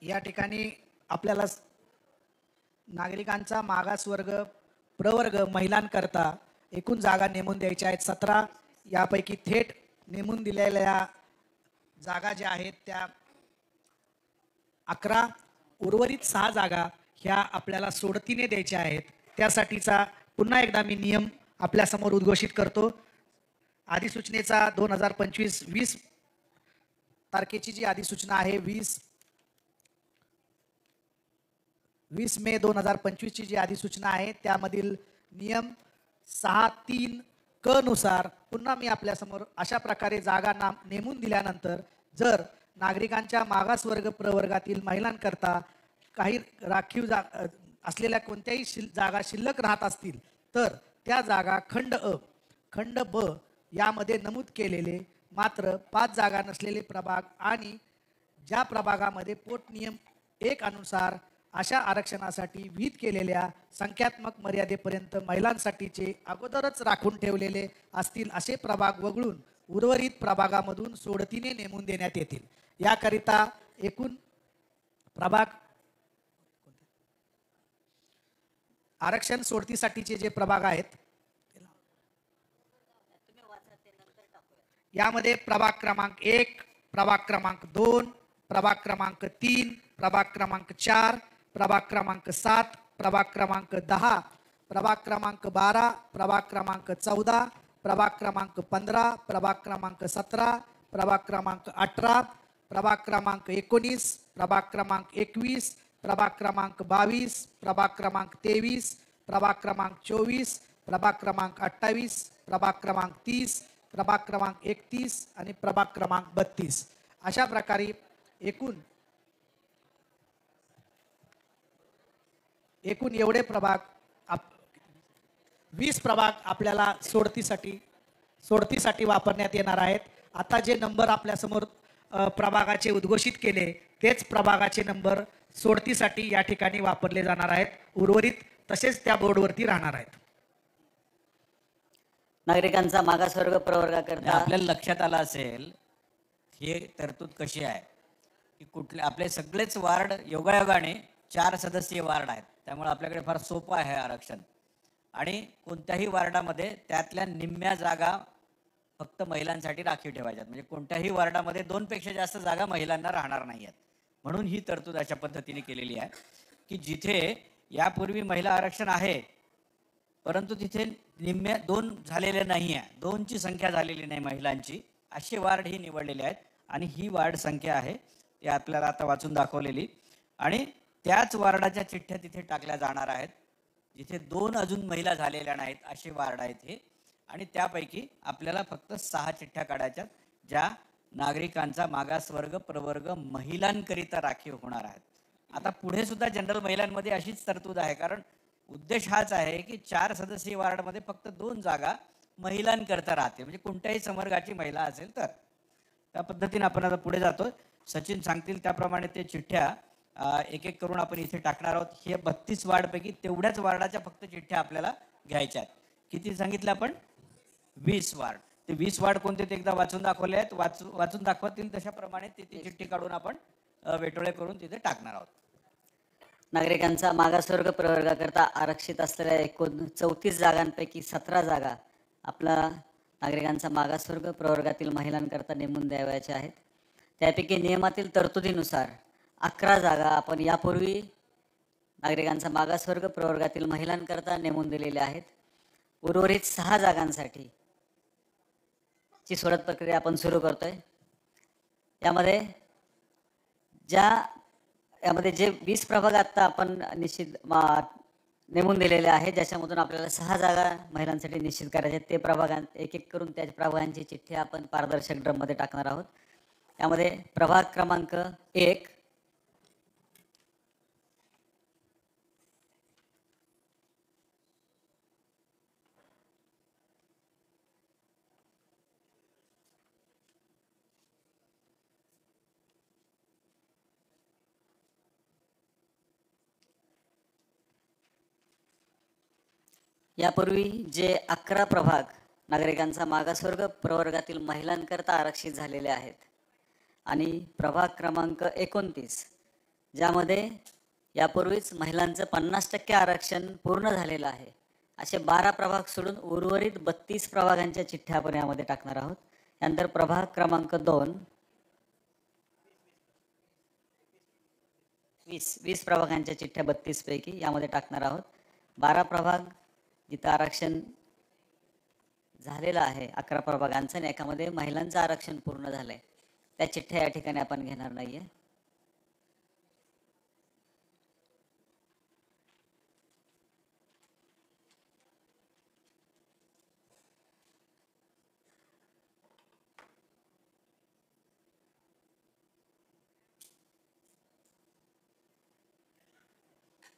[SPEAKER 3] या ठिकाणी आपल्याला नागरिकांचा मागासवर्ग प्रवर्ग महिलांकरता एकूण जागा नेमून द्यायच्या आहेत 17. यापैकी थेट नेमून दिलेल्या जागा ज्या आहेत त्या 11. उर्वरित 6 जागा ह्या आपल्याला सोडतीने द्यायच्या आहेत. त्यासाठीचा पुन्हा एकदा मी नियम आपल्यासमोर उद्घोषित करतो. अधिसूचनेचा 2025-20 तारखेची जी अधिसूचना आहे 20 मे 2025 ची जी अधिसूचना आहे त्यामधील नियम 6(3) क नुसार पुन्हा मी आपल्यासमोर अशा प्रकारे जागा नेमून दिल्यानंतर जर नागरिकांच्या मागासवर्ग प्रवर्गातील महिलांकरता काही राखीव असलेल्या कोणत्याही जागा शिल्लक राहत असतील तर त्या जागा खंड अ खंड ब यामध्ये नमूद केलेले मात्र 5 जागा नसलेले प्रभाग आणि ज्या प्रभागामध्ये पोट नियम 1 अनुसार अशा आरक्षणासाठी विहित केलेल्या संख्यात्मक मर्यादेपर्यंत महिलांसाठीचे अगोदरच राखून ठेवलेले असतील असे प्रभाग वगळून उर्वरित प्रभागामधून सोडतीने नेमून देण्यात येतील. याकरिता एकूण प्रभाग आरक्षण सोडतीसाठीचे जे प्रभाग आहेत यामध्ये प्रभाग क्रमांक 1, प्रभाग क्रमांक 2, प्रभाग क्रमांक 3, प्रभाग क्रमांक 4, प्रभाग क्रमांक 7, प्रभाग क्रमांक 10, प्रभाग क्रमांक 12, प्रभाग क्रमांक 14, प्रभाग क्रमांक 15, प्रभाग क्रमांक 17, प्रभाग क्रमांक 18, प्रभाग क्रमांक 19, प्रभाग क्रमांक 21, प्रभाग क्रमांक 22, प्रभाग क्रमांक 23, प्रभाग क्रमांक 24, प्रभाग क्रमांक 28, प्रभाग क्रमांक 30, प्रभाग क्रमांक 31 आणि प्रभाग क्रमांक 32 अशा प्रकारे एकूण एवढे प्रभाग 20 प्रभाग आपल्याला सोडतीसाठी वापरण्यात येणार आहेत. आता जे नंबर आपल्यासमोर प्रभागाचे उद्घोषित केले तेच प्रभागाचे नंबर सोडतीसाठी या ठिकाणी वापरले जाणार आहेत. उर्वरित तसेच त्या बोर्डवरती राहणार आहेत.
[SPEAKER 1] नागरिकांचा मागासवर्ग प्रवर्गाकरता
[SPEAKER 5] आपल्याला लक्षात आलं असेल हे तरतूद कशी आहे की कुठले आपले सगळेच वार्ड योगायोगाने 4 सदस्यीय वार्ड आहेत. त्यामुळे आपल्याकडे फार सोपं आहे आरक्षण. आणि कोणत्याही वार्डामध्ये त्यातल्या निम्म्या जागा फक्त महिलांसाठी राखीव ठेवायच्यात. म्हणजे कोणत्याही वार्डामध्ये 2 पेक्षा जास्त जागा महिलांना राहणार नाही आहेत. म्हणून ही तरतूद अशा पद्धतीने केलेली आहे की जिथे यापूर्वी महिला आरक्षण आहे परंतु तिथे निम्म्या 2 झालेले नाही आहे, 2ची संख्या झालेली नाही महिलांची, असे वार्ड ही निवडलेले आहेत. आणि ही वार्ड संख्या आहे ती आपल्याला आता वाचून दाखवलेली. आणि त्याच वार्डाच्या चिठ्ठ्या तिथे टाकल्या जाणार आहेत जिथे 2 अजून महिला झालेल्या नाहीत, असे वार्ड आहेत हे. आणि त्यापैकी आपल्याला फक्त 6 चिठ्ठ्या काढायच्या ज्या नागरिकांचा मागासवर्ग प्रवर्ग महिलांकरिता राखीव होणार आहेत. आता पुढे सुद्धा जनरल महिलांमध्ये अशीच तरतूद आहे, कारण उद्देश हाच आहे की 4 सदस्यीय वार्डमध्ये फक्त 2 जागा महिलांकरता राहते, म्हणजे कोणत्याही संवर्गाची महिला असेल तर. त्या पद्धतीने आपण आता पुढे जातो. सचिन सांगतील त्याप्रमाणे ते चिठ्ठ्या एक एक करून आपण इथे टाकणार आहोत. हे 32 वार्डपैकी तेवढ्याच वार्डाच्या फक्त चिठ्ठ्या आपल्याला घ्यायच्या आहेत. किती सांगितलं आपण? 20 वार्ड. ते 20 वार्ड कोणते ते एकदा वाचून दाखवले आहेत. वाचून दाखवतील तशाप्रमाणे ती चिठ्ठी काढून आपण वेटोळे करून तिथे टाकणार आहोत.
[SPEAKER 1] नागरिकांचा मागासवर्ग प्रवर्गाकरता आरक्षित असलेल्या एकूण 34 जागांपैकी 17 जागा आपला नागरिकांचा मागासवर्ग प्रवर्गातील महिलांकरता नेमून द्यावयाच्या आहेत. त्यापैकी नियमातील तरतुदीनुसार 11 जागा आपण यापूर्वी नागरिकांचा मागासवर्ग प्रवर्गातील महिलांकरता नेमून दिलेल्या आहेत. उर्वरित 6 जागांसाठी ची सोडत प्रक्रिया आपण सुरू करतोय. यामध्ये जे 20 प्रभाग आता आपण नेमून दिलेले आहेत, ज्याच्यामधून आपल्याला 6 जागा महिलांसाठी निश्चित करायच्या, ते प्रभागां एक एक करून त्या प्रभागांची चिठ्ठी आपण पारदर्शक ड्रममध्ये टाकणार आहोत. यामध्ये प्रभाग क्रमांक 1 यापूर्वी जे 11 प्रभाग नागरिकांचा मागासवर्ग प्रवर्गातील महिलांकरता आरक्षित झालेले आहेत आणि प्रभाग क्रमांक 29 ज्यामध्ये यापूर्वीच महिलांचं 50% आरक्षण पूर्ण झालेलं आहे, असे 12 प्रभाग सोडून उर्वरित 32 प्रभागांच्या चिठ्ठ्या आपण यामध्ये टाकणार आहोत. यानंतर प्रभाग क्रमांक 2 20 प्रभागांच्या चिठ्ठ्या 32 पैकी यामध्ये टाकणार आहोत. 12 प्रभाग जिथं आरक्षण झालेलं आहे 11 प्रभागांचं आणि एकामध्ये महिलांचं आरक्षण पूर्ण झालंय, त्या चिठ्ठ्या या ठिकाणी आपण घेणार नाहीये.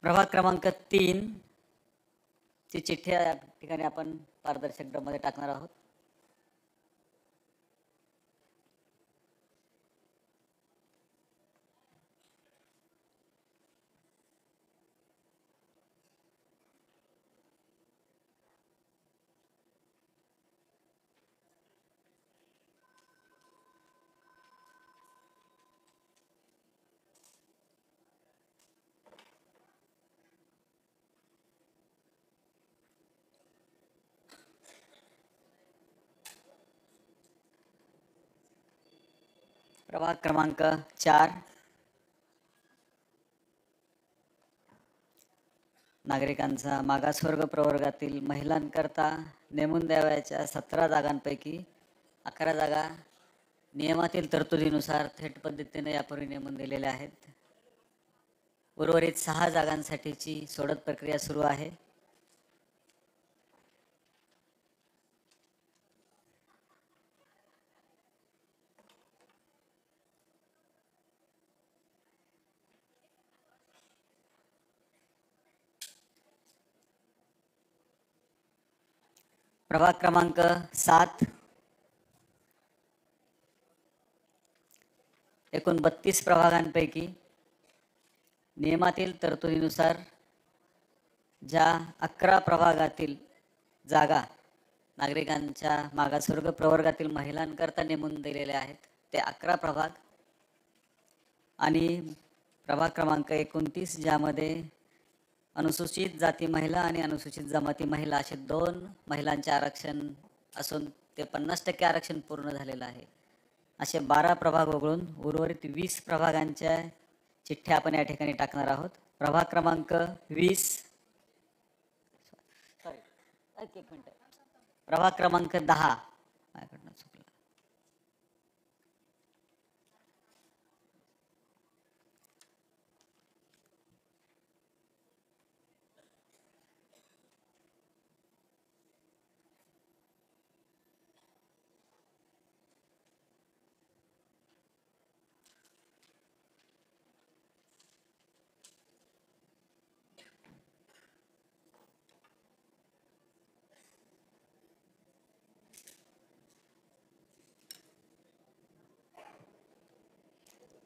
[SPEAKER 1] प्रभाग क्रमांक 3 ची चिठ्ठी या ठिकाणी आपण पारदर्शक ड्रममध्ये टाकणार आहोत. प्रभाग क्रमांक 4 नागरिकांचा मागासवर्ग प्रवर्गातील महिलांकरता नेमून द्यावयाच्या 17 जागांपैकी 11 जागा नियमातील तरतुदीनुसार थेट पद्धतीने यापूर्वी नेमून दिलेल्या आहेत. उर्वरित 6 जागांसाठीची सोडत प्रक्रिया सुरू आहे. प्रभाग क्रमांक 7 एकूण 32 प्रभागांपैकी नियमातील तरतुदीनुसार ज्या 11 प्रभागातील जागा नागरिकांच्या मागासवर्ग प्रवर्गातील महिलांकरता नेमून दिलेले आहेत ते 11 प्रभाग आणि प्रभाग क्रमांक 29 ज्यामध्ये अनुसूचित जाती महिला आणि अनुसूचित जमाती महिला असे 2 महिलांचे आरक्षण असून ते 50% आरक्षण पूर्ण झालेलं आहे. असे 12 प्रभाग वगळून उर्वरित 20 प्रभागांच्या चिठ्ठ्या आपण या ठिकाणी टाकणार आहोत. प्रभाग क्रमांक 20 एक मिनिट. प्रभाग क्रमांक 10 माझ्याकडनं चुकलं.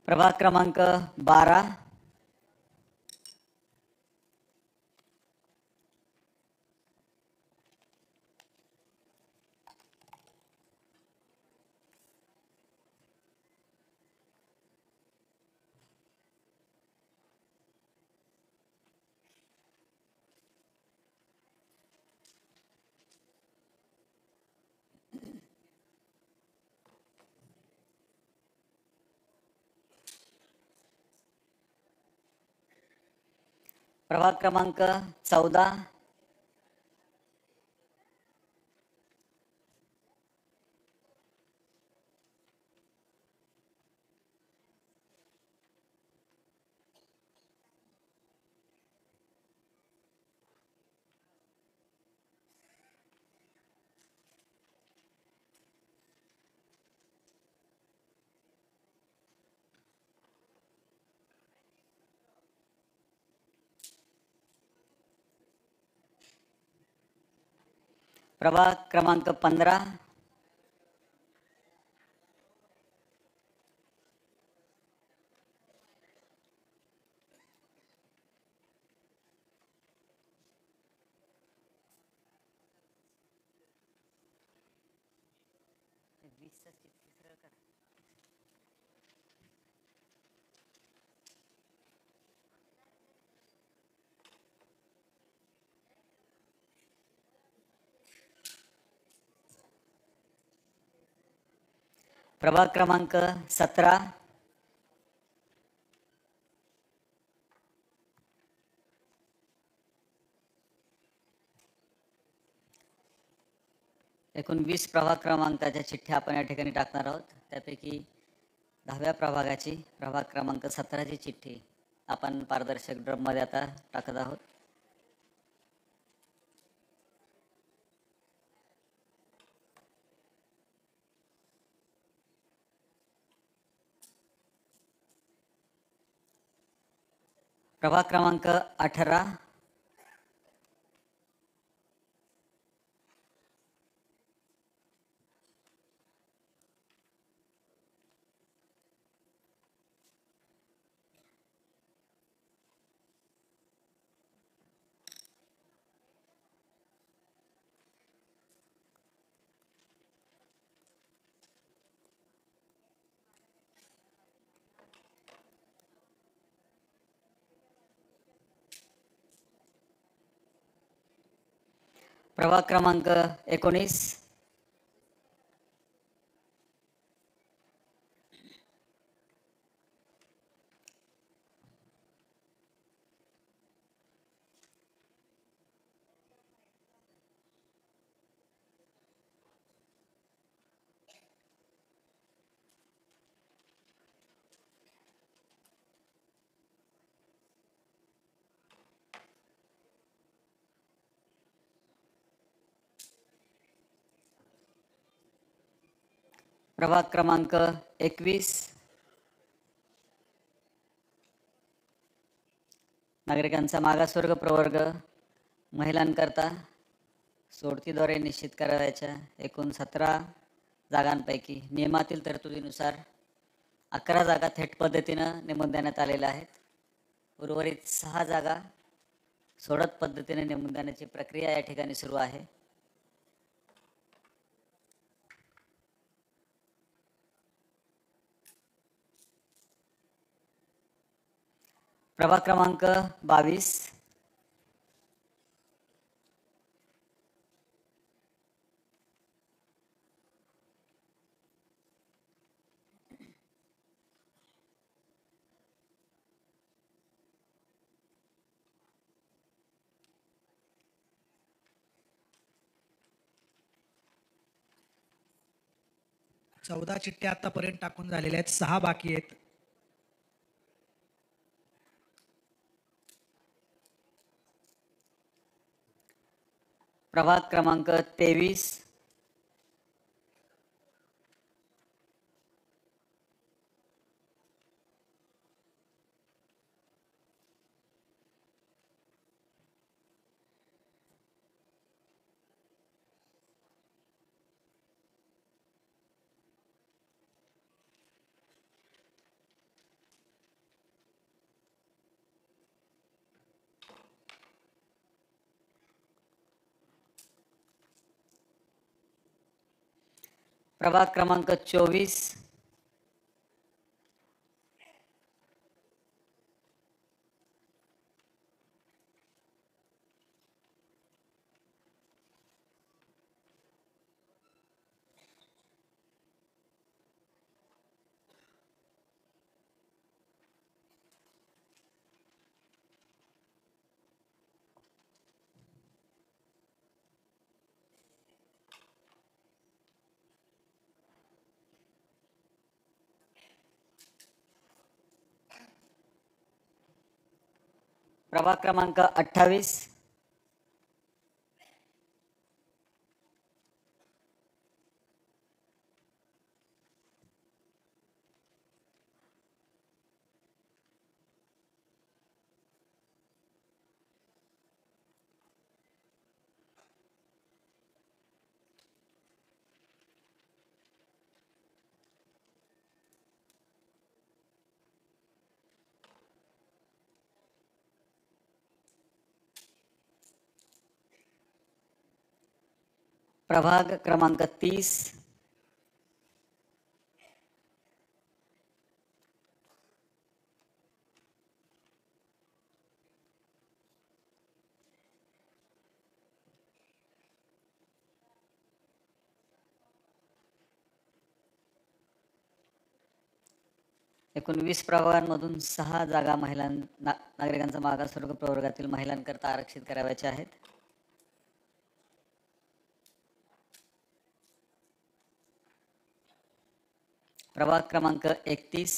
[SPEAKER 1] प्रभाग क्रमांक 12 प्रभाग क्रमांक 14 प्रभाग क्रमांक 15 प्रभाग क्रमांक 17 एकूण 20 प्रभाग क्रमांकाच्या चिठ्ठ्या आपण या ठिकाणी टाकणार आहोत. त्यापैकी 10व्या प्रभागाची प्रभाग क्रमांक 17ची चिठ्ठी आपण पारदर्शक ड्रममध्ये आता टाकत आहोत. प्रभाग क्रमांक 18 प्रभाग क्रमांक 19 प्रभाग क्रमांक 21 नागरिकांचा मागासवर्ग प्रवर्ग महिलांकरता सोडतीद्वारे निश्चित करावयाच्या एकूण 17 जागांपैकी नियमातील तरतुदीनुसार 11 जागा थेट पद्धतीनं नेमून देण्यात आलेल्या आहेत. उर्वरित 6 जागा सोडत पद्धतीने नेमून देण्याची प्रक्रिया या ठिकाणी सुरू आहे. प्रभाग क्रमांक 22
[SPEAKER 3] 14 चिठ्ठ्या आतापर्यंत टाकून झालेल्या आहेत, 6 बाकी आहेत.
[SPEAKER 1] प्रभाग क्रमांक 23. प्रभाग क्रमांक 24. प्रभाग क्रमांक 28. प्रभाग क्रमांक 30. एकूण 20 प्रभागांमधून 6 जागा नागरिकांचा मागासवर्ग प्रवर्गातील महिलांकरता आरक्षित करावयाच्या आहेत. प्रभाग क्रमांक 31.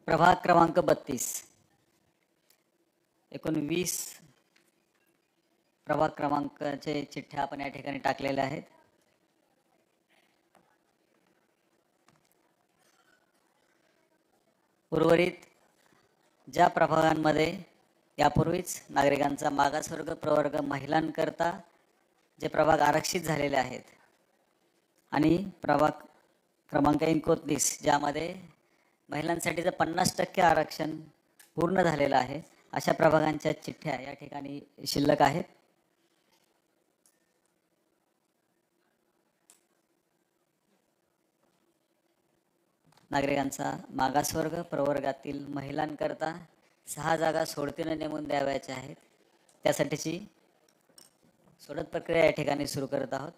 [SPEAKER 1] प्रभाग क्रमांक 32. एकूण 20 प्रभाग क्रमांकाचे चिठ्ठ्या आपण या ठिकाणी टाकलेल्या आहेत. उर्वरित ज्या प्रभागांमध्ये यापूर्वीच नागरिकांचा मागासवर्ग प्रवर्ग महिलांकरता जे प्रभाग आरक्षित झालेले आहेत आणि प्रभाग क्रमांक 29 ज्यामध्ये महिलांसाठीचं 50% आरक्षण पूर्ण झालेलं आहे, अशा प्रभागांच्या चिठ्ठ्या या ठिकाणी शिल्लक आहेत. नागरिकांचा मागासवर्ग प्रवर्गातील महिलांकरता 6 जागा सोडतीनं नेमून द्यावयाच्या आहेत. त्यासाठीची सोडत प्रक्रिया या ठिकाणी सुरू करत आहोत.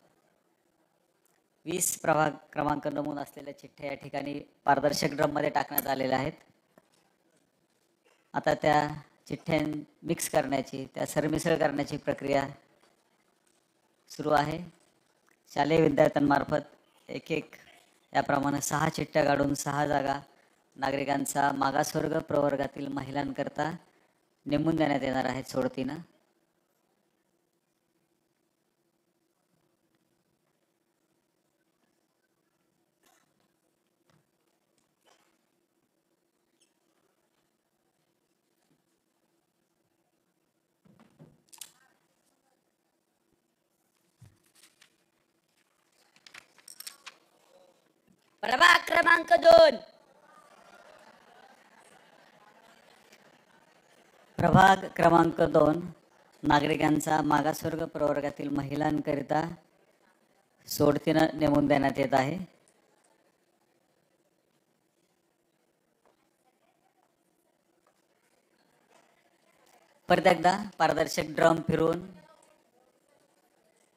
[SPEAKER 1] 20 प्रभाग क्रमांक नमूद असलेल्या चिठ्ठ्या या ठिकाणी पारदर्शक ड्रममध्ये टाकण्यात आलेल्या आहेत. आता त्या चिठ्ठ्या मिक्स करण्याची, त्या सरमिसळ करण्याची प्रक्रिया सुरू आहे. शालेय विद्यार्थ्यांमार्फत एक याप्रमाणे 6 चिठ्ठ्या काढून 6 जागा नागरिकांचा मागासवर्ग प्रवर्गातील महिलांकरता नेमून देण्यात येणार आहेत सोडतीनं.
[SPEAKER 2] प्रभाग क्रमांक 2.
[SPEAKER 1] प्रभाग क्रमांक 2. नागरिकांचा मागासवर्ग प्रवर्गातील महिलांकरिता सोडतीनं नेमून देण्यात येत आहे. परत एकदा पारदर्शक ड्रम फिरवून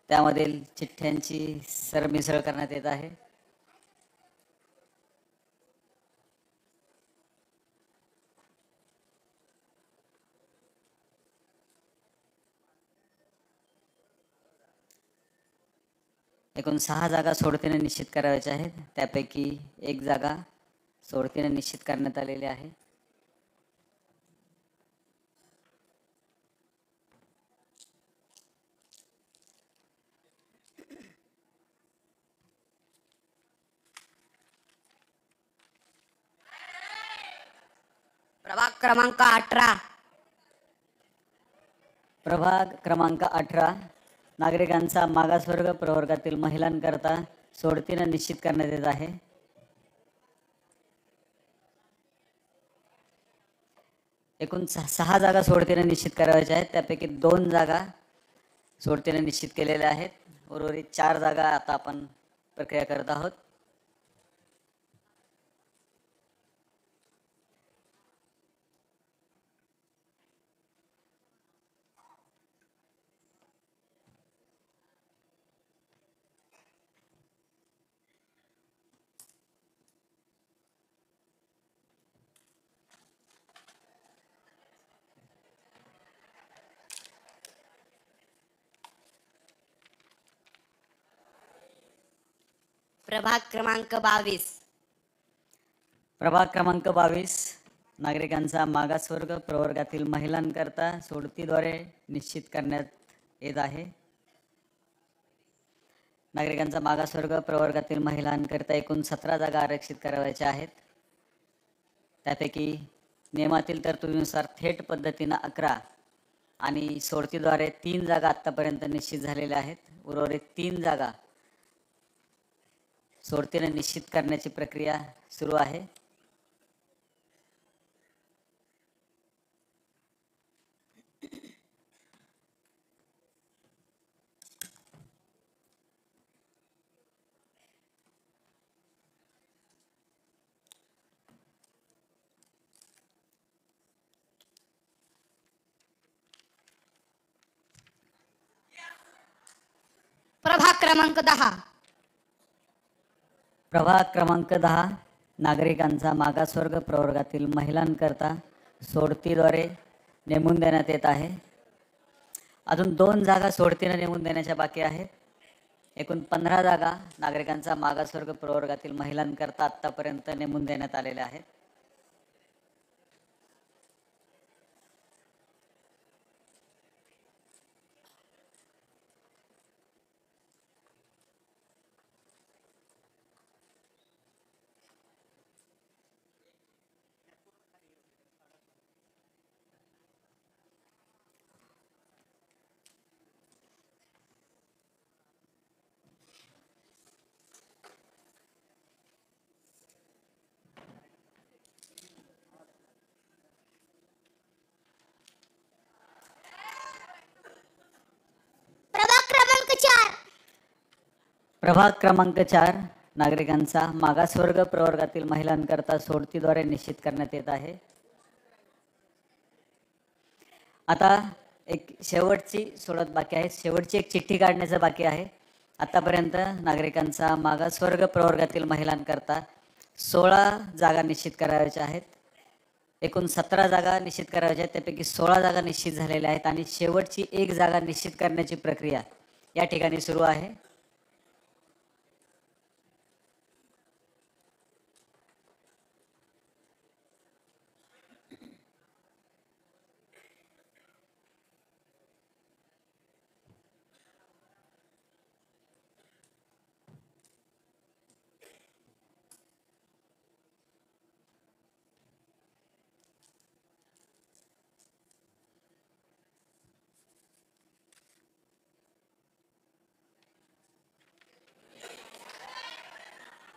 [SPEAKER 1] त्यामधील चिठ्ठ्यांची सरमिसळ करण्यात येत आहे. एकूण 6 जागा सोडतीने निश्चित करायच्या आहेत. त्यापैकी एक जागा सोडतीने निश्चित करण्यात आलेली आहे.
[SPEAKER 2] प्रभाग क्रमांक 18
[SPEAKER 1] प्रभाग क्रमांक 18 नागरिकांचा मागासवर्ग प्रवर्गातील महिलांकरता सोडतीनं निश्चित करण्यात येत आहे. एकूण 6 जागा सोडतीने निश्चित करायच्या आहेत. त्यापैकी 2 जागा सोडतीने निश्चित केलेल्या आहेत. उर्वरित 4 जागा आता आपण प्रक्रिया करत आहोत.
[SPEAKER 2] प्रभाग क्रमांक 22
[SPEAKER 1] प्रभाग क्रमांक 22 नागरिकांचा मागासवर्ग प्रवर्गातील महिलांकरता सोडतीद्वारे निश्चित करण्यात येत आहे. नागरिकांचा मागासवर्ग प्रवर्गातील महिलांकरता एकूण 17 जागा आरक्षित करावयाच्या आहेत. त्यापैकी नियमातील तरतुदीनुसार थेट पद्धतीनं 11 आणि सोडतीद्वारे 3 जागा आत्तापर्यंत निश्चित झालेल्या आहेत. उर्वरित 3 जागा सोडतीने निश्चित करण्याची प्रक्रिया सुरू आहे.
[SPEAKER 2] प्रभाग क्रमांक 10
[SPEAKER 1] प्रभाग क्रमांक 10 नागरिकांचा मागासवर्ग प्रवर्गातील महिलांकरता सोडतीद्वारे नेमून देण्यात येत आहे. अजून 2 जागा सोडतीने नेमून देण्याच्या बाकी आहेत. एकूण 15 जागा नागरिकांचा मागासवर्ग प्रवर्गातील महिलांकरता आत्तापर्यंत नेमून देण्यात आलेल्या आहेत.
[SPEAKER 4] प्रभाग क्रमांक 4
[SPEAKER 1] प्रभाग क्रमांक 4 नागरिकांचा मागासवर्ग प्रवर्गातील महिलांकरता सोडतीद्वारे निश्चित करण्यात येत आहे. आता एक शेवटची सोडत बाकी आहे. शेवटची एक चिठ्ठी काढण्याचं बाकी आहे. आतापर्यंत नागरिकांचा मागासवर्ग प्रवर्गातील महिलांकरता 16 जागा निश्चित करावयाच्या आहेत. एकूण 17 जागा निश्चित करायच्या आहेत. त्यापैकी 16 जागा निश्चित झालेल्या आहेत आणि शेवटची एक जागा निश्चित करण्याची प्रक्रिया या ठिकाणी सुरू आहे.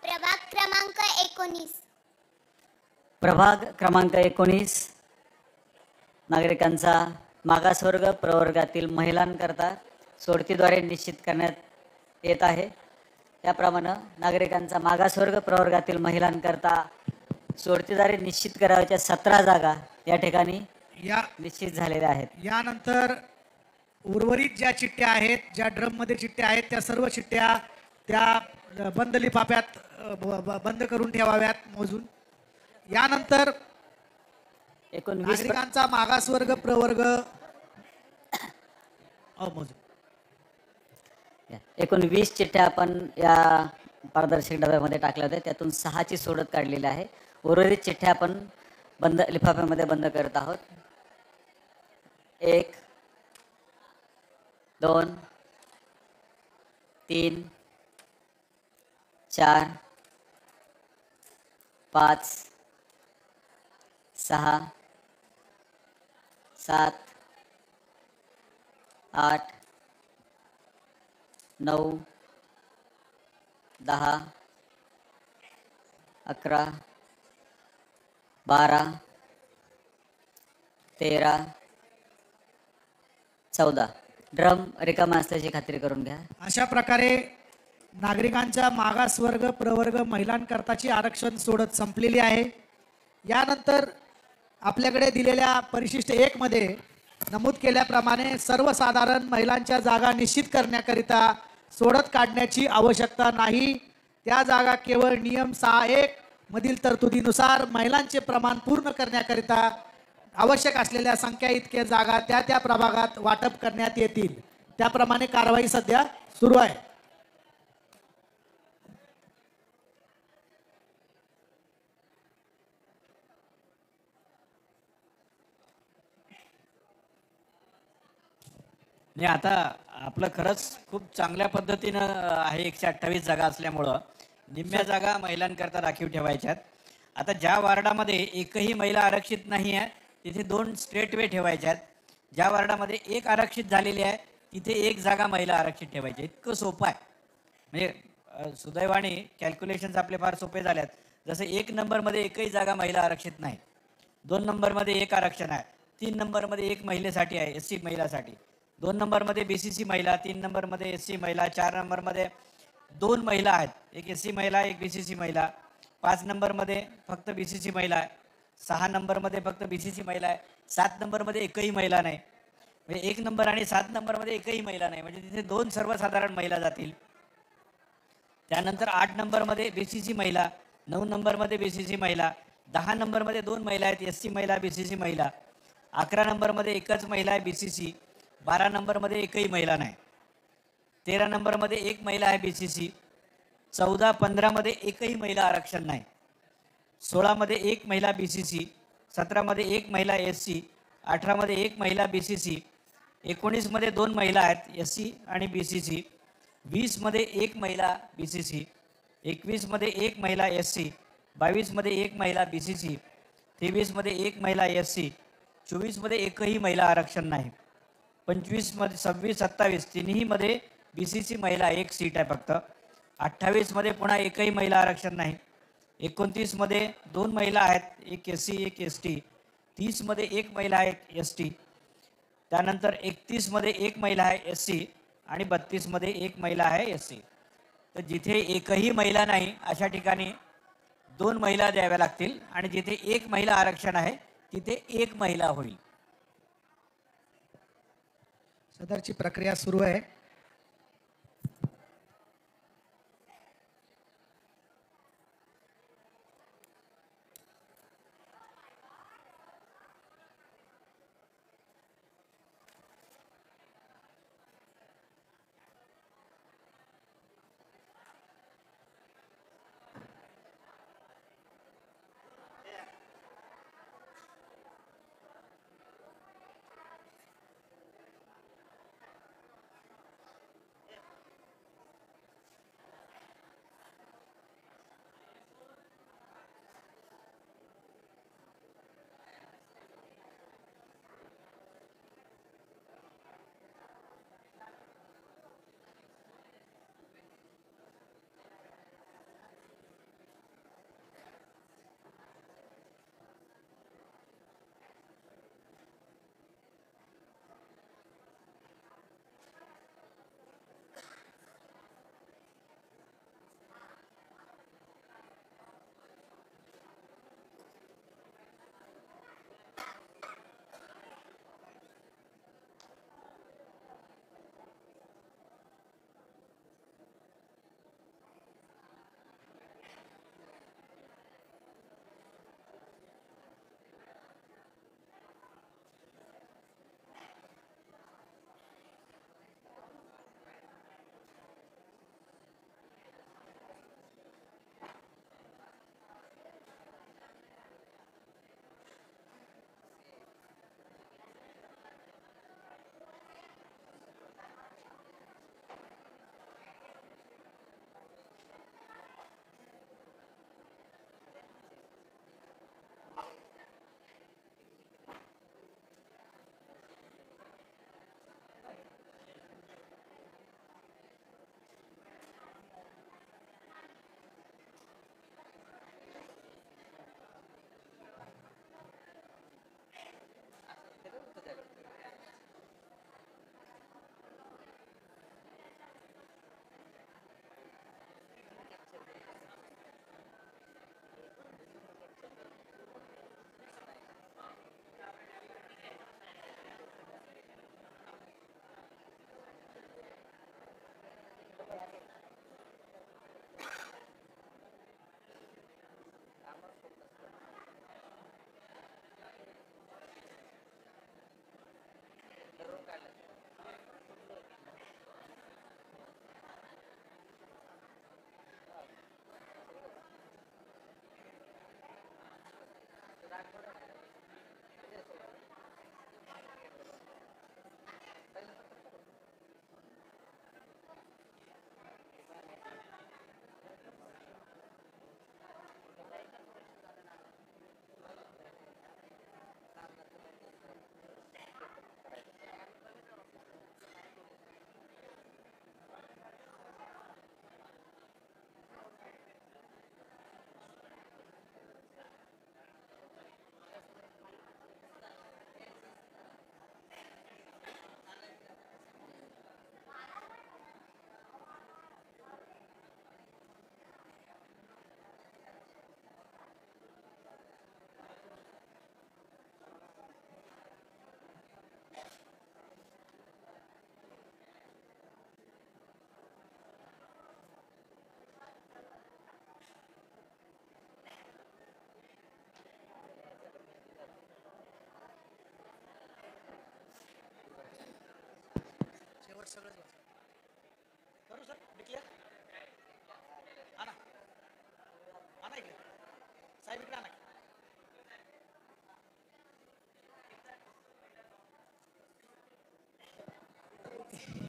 [SPEAKER 4] प्रभाग क्रमांक 19
[SPEAKER 1] प्रभाग क्रमांक 19 नागरिकांचा मागासवर्ग प्रवर्गातील महिलांकरता सोडतीद्वारे निश्चित करण्यात येत आहे. त्याप्रमाणे नागरिकांचा मागासवर्ग प्रवर्गातील महिलांकरता सोडतीद्वारे निश्चित करावयाच्या 17 जागा या ठिकाणी
[SPEAKER 3] या
[SPEAKER 1] निश्चित झालेल्या आहेत.
[SPEAKER 3] यानंतर उर्वरित ज्या चिठ्ठ्या आहेत, ज्या ड्रममध्ये चिठ्ठ्या आहेत, त्या सर्व चिठ्ठ्या त्या बंद लिफाफ्यात बंद करून ठेवाव्यात मोजून. यानंतर
[SPEAKER 1] एकूण 20
[SPEAKER 3] नागरिकांचा मागासवर्ग प्रवर्ग मोजून.
[SPEAKER 1] एकूण 20 चिठ्ठ्या आपण या पारदर्शक डब्यामध्ये टाकल्या होत्या. त्यातून 6ची सोडत काढलेली आहे. उर्वरित चिठ्ठ्या आपण बंद लिफाफ्यामध्ये बंद करत आहोत. 1 2 3 4 5 6 7 8 9 10 11 12 13 14 ड्रम रिकामा असल्याची खात्री करून घ्या.
[SPEAKER 3] अशा प्रकारे नागरिकांच्या मागासवर्ग प्रवर्ग महिलांकरताची आरक्षण सोडत संपलेली आहे. यानंतर आपल्याकडे दिलेल्या परिशिष्ट 1 मध्ये नमूद केल्याप्रमाणे सर्वसाधारण महिलांच्या जागा निश्चित करण्याकरिता सोडत काढण्याची आवश्यकता नाही. त्या जागा केवळ नियम 6.1 मधील तरतुदीनुसार महिलांचे प्रमाण पूर्ण करण्याकरिता आवश्यक असलेल्या संख्या इतक्या जागा त्या त्या प्रभागात वाटप करण्यात येतील. त्याप्रमाणे कारवाई सध्या सुरू आहे.
[SPEAKER 5] नाही, आता आपलं खरंच खूप चांगल्या पद्धतीनं आहे. 128 जागा असल्यामुळं निम्म्या जागा महिलांकरता राखीव ठेवायच्यात. आता ज्या वार्डामध्ये एकही महिला आरक्षित नाही आहे तिथे 2 स्ट्रेट वे ठेवायच्यात. ज्या वार्डामध्ये 1 आरक्षित झालेली आहे तिथे 1 जागा महिला आरक्षित ठेवायची. इतकं सोपं आहे. म्हणजे सुदैवाने कॅल्क्युलेशन्स आपले फार सोपे झाल्यात. जसं 1 नंबरमध्ये एकही जागा महिला आरक्षित नाही, 2 नंबरमध्ये 1 आरक्षण आहे, 3 नंबरमध्ये 1 महिलेसाठी आहे, SC महिलासाठी, 2 नंबरमध्ये BCC महिला, 3 नंबरमध्ये SC महिला, 4 नंबरमध्ये 2 महिला आहेत, 1 SC महिला 1 BCC महिला, 5 नंबरमध्ये फक्त BCC महिला आहे, 6 नंबरमध्ये फक्त BCC महिला आहे, 7 नंबरमध्ये एकही महिला नाही. म्हणजे 1 नंबर आणि 7 नंबरमध्ये एकही महिला नाही, म्हणजे तिथे 2 सर्वसाधारण महिला जातील. त्यानंतर 8 नंबरमध्ये BCC महिला, 9 नंबरमध्ये BCC महिला, 10 नंबरमध्ये 2 महिला आहेत, SC महिला BCC महिला, 11 नंबरमध्ये एकच महिला आहे BCC, 12 नंबरमध्ये एकही महिला नाही, 13 नंबरमध्ये 1 महिला आहे BCC, 14 15मध्ये एकही महिला आरक्षण नाही, 16मध्ये 1 महिला BCC, 17मध्ये 1 महिला SC, 18मध्ये 1 महिला BCC, 19मध्ये 2 महिला आहेत SC आणि BCC, 20मध्ये 1 महिला BCC, 21मध्ये 1 महिला SC, 22मध्ये 1 महिला BCC, 23मध्ये 1 महिला SC, 24मध्ये एकही महिला आरक्षण नाही, 25मध्ये 26 27 तिन्हीमध्ये BCC महिला 1 सीट आहे फक्त, 28मध्ये पुन्हा एकही महिला आरक्षण नाही, 29मध्ये 2 महिला आहेत, 1 SC 1 ST, 30मध्ये 1 महिला आहे ST, त्यानंतर 31मध्ये 1 महिला आहे SC आणि 32मध्ये 1 महिला आहे SC. तर जिथे एकही महिला नाही अशा ठिकाणी 2 महिला द्याव्या लागतील आणि जिथे 1 महिला आरक्षण आहे तिथे 1 महिला होईल.
[SPEAKER 3] सदरची प्रक्रिया सुरू आहे.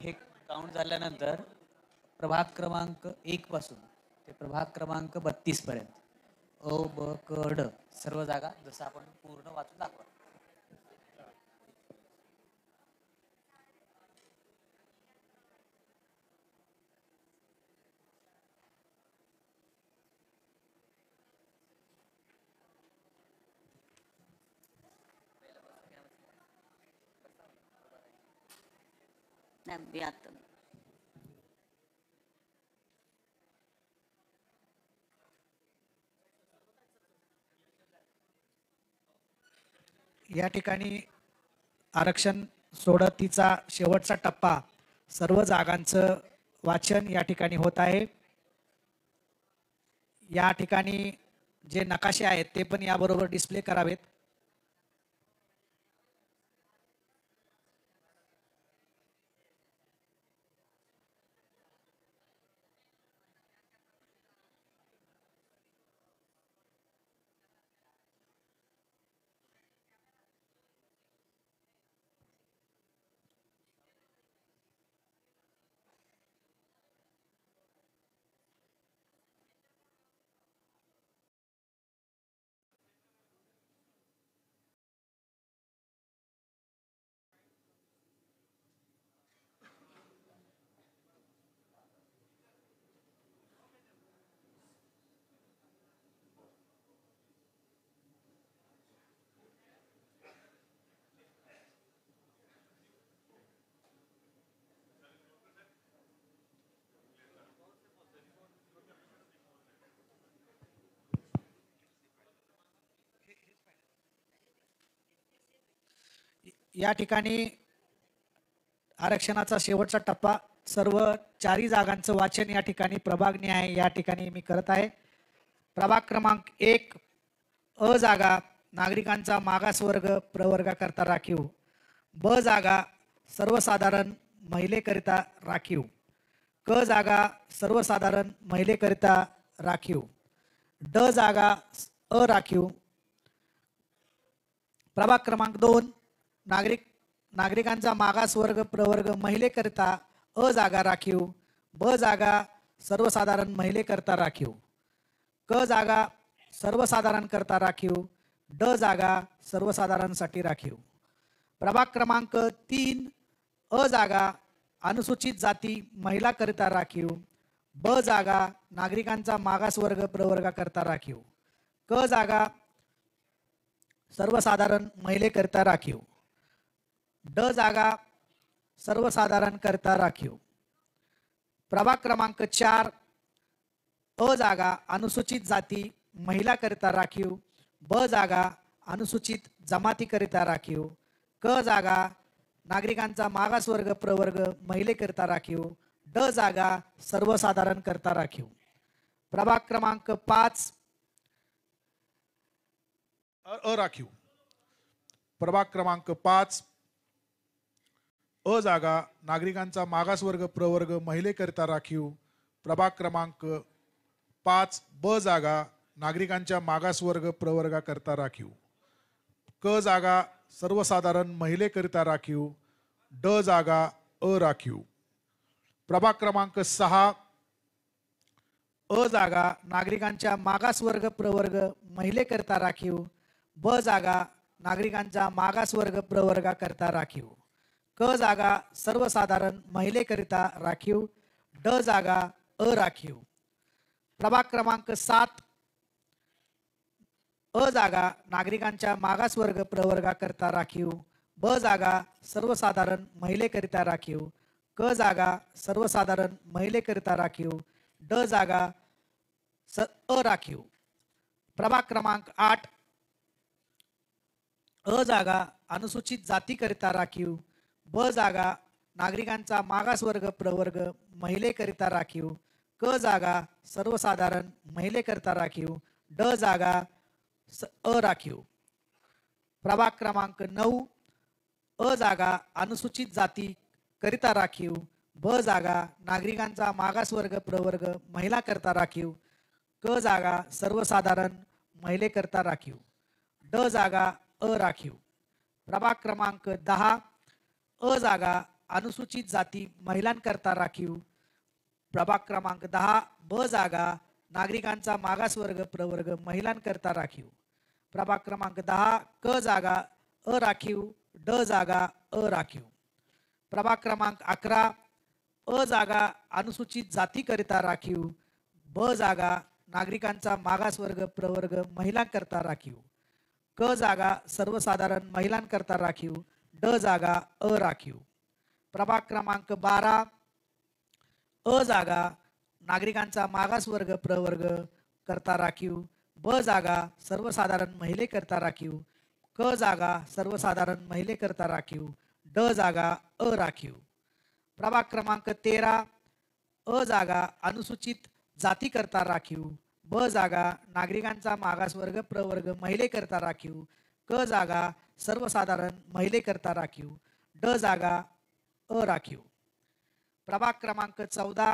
[SPEAKER 6] हे काउंट झाल्यानंतर प्रभाग क्रमांक 1 पासून ते प्रभाग क्रमांक 32 पर्यंत अ ब क ड सर्व जागा जसं आपण पूर्ण वाचून दाखवा.
[SPEAKER 1] नाही मी आता
[SPEAKER 3] या ठिकाणी आरक्षण सोडतीचा शेवटचा टप्पा सर्व जागांचं वाचन या ठिकाणी होत आहे. या ठिकाणी जे नकाशे आहेत ते पण याबरोबर डिस्प्ले करावेत. या ठिकाणी आरक्षणाचा शेवटचा टप्पा सर्व 4 जागांचं वाचन या ठिकाणी प्रभाग न्याय या ठिकाणी मी करत आहे. प्रभाग क्रमांक 1 अ जागा नागरिकांचा मागासवर्ग प्रवर्गाकरता राखीव. ब जागा सर्वसाधारण महिलेकरिता राखीव. क जागा सर्वसाधारण महिलेकरिता राखीव. ड जागा अराखीव. प्रभाग क्रमांक 2 नागरिकांचा मागासवर्ग प्रवर्ग महिलेकरिता अ जागा राखीव. ब जागा सर्वसाधारण महिलेकरिता राखीव. क जागा सर्वसाधारण करता राखीव. ड जागा सर्वसाधारणसाठी राखीव. प्रभाग क्रमांक 3 अ जागा अनुसूचित जाती महिलाकरिता राखीव. ब जागा नागरिकांचा मागासवर्ग प्रवर्गाकरता राखीव. क जागा सर्वसाधारण महिलेकरिता राखीव. ड जागा सर्वसाधारण करता राखीव. प्रभाग क्रमांक 4 अ जागा अनुसूचित जाती महिलाकरिता राखीव. ब जागा अनुसूचित जमातीकरिता राखीव. क जागा नागरिकांचा मागासवर्ग प्रवर्ग महिलेकरिता राखीव. ड जागा सर्वसाधारण करता राखीव. प्रभाग क्रमांक 5
[SPEAKER 8] अराखीव. प्रभाग क्रमांक 5 अ जागा नागरिकांचा मागासवर्ग प्रवर्ग महिलेकरिता राखीव. प्रभाग क्रमांक 5 ब जागा नागरिकांच्या मागासवर्ग प्रवर्गाकरता राखीव. क जागा सर्वसाधारण महिलेकरिता राखीव. ड जागा अराखीव. प्रभाग क्रमांक 6 अ जागा नागरिकांच्या मागासवर्ग प्रवर्ग महिलेकरिता राखीव. ब जागा नागरिकांचा मागासवर्ग प्रवर्गाकरता राखीव. क जागा सर्वसाधारण महिलेकरिता राखीव. ड जागा अराखीव. प्रभाग क्रमांक 7 अ जागा नागरिकांच्या मागासवर्ग प्रवर्गाकरता राखीव. ब जागा सर्वसाधारण महिलेकरिता राखीव. क जागा सर्वसाधारण महिलेकरिता राखीव. ड जागा अराखीव. प्रभाग क्रमांक 8 अ जागा अनुसूचित जातीकरिता राखीव. ब जागा नागरिकांचा मागासवर्ग प्रवर्ग महिलेकरिता राखीव. क जागा सर्वसाधारण महिलेकरिता राखीव. ड जागा अराखीव. प्रभाग क्रमांक 9 अ जागा अनुसूचित जाती करिता राखीव. ब जागा नागरिकांचा मागासवर्ग प्रवर्ग महिला करता राखीव. क जागा सर्वसाधारण महिलेकरता राखीव. ड जागा अराखीव. प्रभाग क्रमांक 10 अ जागा अनुसूचित जाती महिलांकरता राखीव. प्रभाग क्रमांक 10 ब जागा नागरिकांचा मागासवर्ग प्रवर्ग महिलांकरता राखीव. प्रभाग क्रमांक 10 क जागा अराखीव. ड जागा अराखीव. प्रभाग क्रमांक 11 अ जागा अनुसूचित जातीकरिता राखीव. ब जागा नागरिकांचा मागासवर्ग प्रवर्ग महिलांकरता राखीव. क जागा सर्वसाधारण महिलांकरता राखीव. ड जागा अराखीव. प्रभाग क्रमांक 12 अ जागा नागरिकांचा मागासवर्ग प्रवर्ग करता राखीव. ब जागा सर्वसाधारण महिलेकरता राखीव. क जागा सर्वसाधारण महिलेकरता राखीव. ड जागा अराखीव. प्रभाग क्रमांक 13 अ जागा अनुसूचित जातीकरता राखीव. ब जागा नागरिकांचा मागासवर्ग प्रवर्ग महिलेकरता राखीव. क जागा सर्वसाधारण महिलेकरता राखीव. ड जागा अराखीव. प्रभाग क्रमांक 14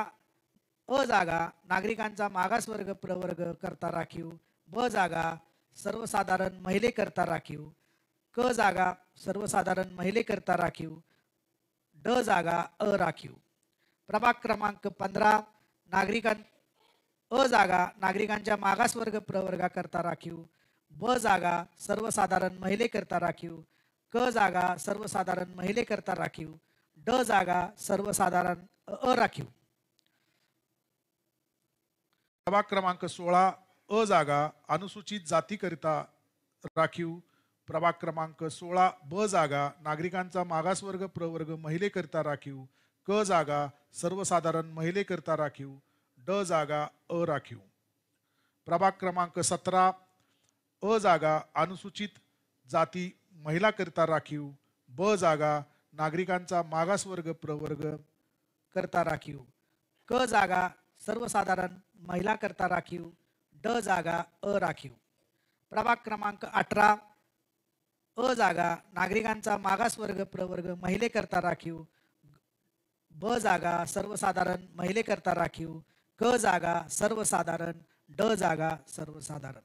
[SPEAKER 8] अ जागा नागरिकांचा मागासवर्ग प्रवर्ग करता राखीव. ब जागा सर्वसाधारण महिलेकरता राखीव. क जागा सर्वसाधारण महिलेकरता राखीव. ड जागा अराखीव. प्रभाग क्रमांक 15 अ जागा नागरिकांच्या मागासवर्ग प्रवर्गाकरता राखीव. ब जागा सर्वसाधारण महिलेकरता राखीव. क जागा सर्वसाधारण महिलेकरता राखीव. ड जागा सर्वसाधारण अराखीव.
[SPEAKER 9] प्रभाग क्रमांक 16 अ जागा अनुसूचित जातीकरिता राखीव. प्रभाग क्रमांक 16 ब जागा नागरिकांचा मागासवर्ग प्रवर्ग महिलेकरिता राखीव. क जागा सर्वसाधारण महिलेकरिता राखीव. ड जागा अराखीव. प्रभाग क्रमांक 17 अ जागा अनुसूचित जाती महिलाकरिता राखीव. ब जागा नागरिकांचा मागासवर्ग प्रवर्ग करता राखीव. क जागा सर्वसाधारण महिला करता राखीव. ड जागा अराखीव. प्रभाग क्रमांक 18 अ जागा नागरिकांचा मागासवर्ग प्रवर्ग महिलेकरता राखीव. ब जागा सर्वसाधारण महिलेकरता राखीव. क जागा सर्वसाधारण. ड जागा सर्वसाधारण.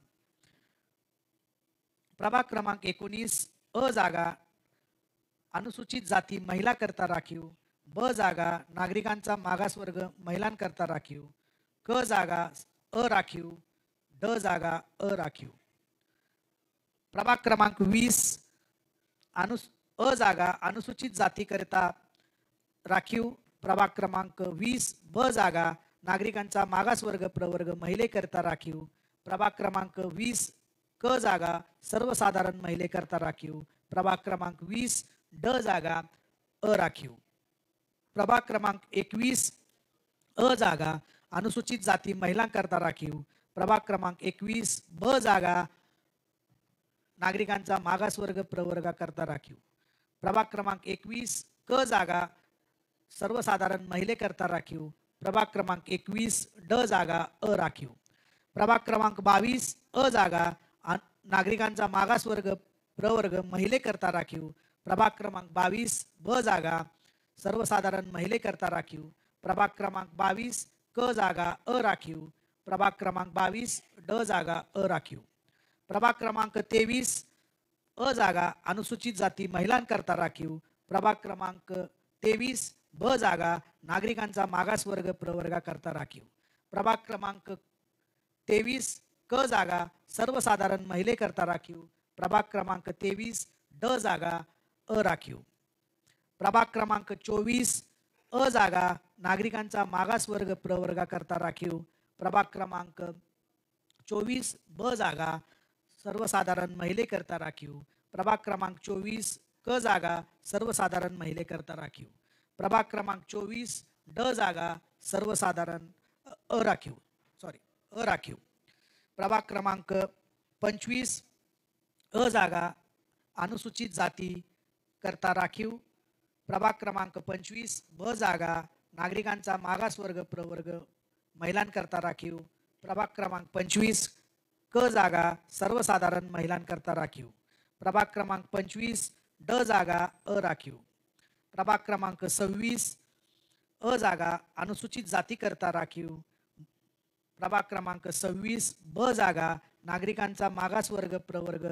[SPEAKER 9] प्रभाग क्रमांक 19 अ जागा अनुसूचित जाती महिला करता राखीव. ब जागा नागरिकांचा मागासवर्ग महिलांकरता राखीव. क जागा अराखीव. ड जागा अराखीव. प्रभाग क्रमांक 20 अ जागा अनुसूचित जातीकरिता राखीव. प्रभाग क्रमांक 20 ब जागा नागरिकांचा मागासवर्ग प्रवर्ग महिलेकरता राखीव. प्रभाग क्रमांक 20 क जागा सर्वसाधारण महिलेकरता राखीव. प्रभाग क्रमांक 20 ड जागा अराखीव. प्रभाग क्रमांक 21 अ जागा अनुसूचित जाती महिलांकरता राखीव. प्रभाग क्रमांक 21 ब जागा नागरिकांचा मागासवर्ग प्रवर्गाकरता राखीव. प्रभाग क्रमांक 21 क जागा सर्वसाधारण महिलेकरता राखीव. प्रभाग क्रमांक 21 ड जागा अराखीव. प्रभाग क्रमांक 22 अ जागा नागरिकांचा मागासवर्ग प्रवर्ग महिलेकरता राखीव. प्रभाग क्रमांक 22 ब जागा सर्वसाधारण महिलेकरता राखीव. प्रभाग क्रमांक 22 क जागा अराखीव. प्रभाग क्रमांक 22 ड जागा अराखीव. प्रभाग क्रमांक 23 अ जागा अनुसूचित जाती महिलांकरता राखीव. प्रभाग क्रमांक 23 ब जागा नागरिकांचा मागासवर्ग प्रवर्गाकरता राखीव. प्रभाग क्रमांक 23 क जागा सर्वसाधारण महिलेकरता राखीव. प्रभाग क्रमांक 23 ड जागा अराखीव. प्रभाग क्रमांक 24 अ जागा नागरिकांचा मागासवर्ग प्रवर्गाकरता राखीव. प्रभाग क्रमांक 24 ब जागा सर्वसाधारण महिलेकरता राखीव. प्रभाग क्रमांक 24 क जागा सर्वसाधारण महिलेकरता राखीव. प्रभाग क्रमांक 24 ड जागा सर्वसाधारण अराखीव. प्रभाग क्रमांक 25 अ जागा अनुसूचित जाती करता राखीव. प्रभाग क्रमांक 25 ब जागा नागरिकांचा मागासवर्ग प्रवर्ग महिलांकरता राखीव. प्रभाग क्रमांक 25 क जागा सर्वसाधारण महिलांकरता राखीव. प्रभाग क्रमांक 25 ड जागा अराखीव. प्रभाग क्रमांक 26
[SPEAKER 8] अ जागा अनुसूचित जातीकरता राखीव. प्रभाग क्रमांक 26 ब जागा नागरिकांचा मागासवर्ग प्रवर्ग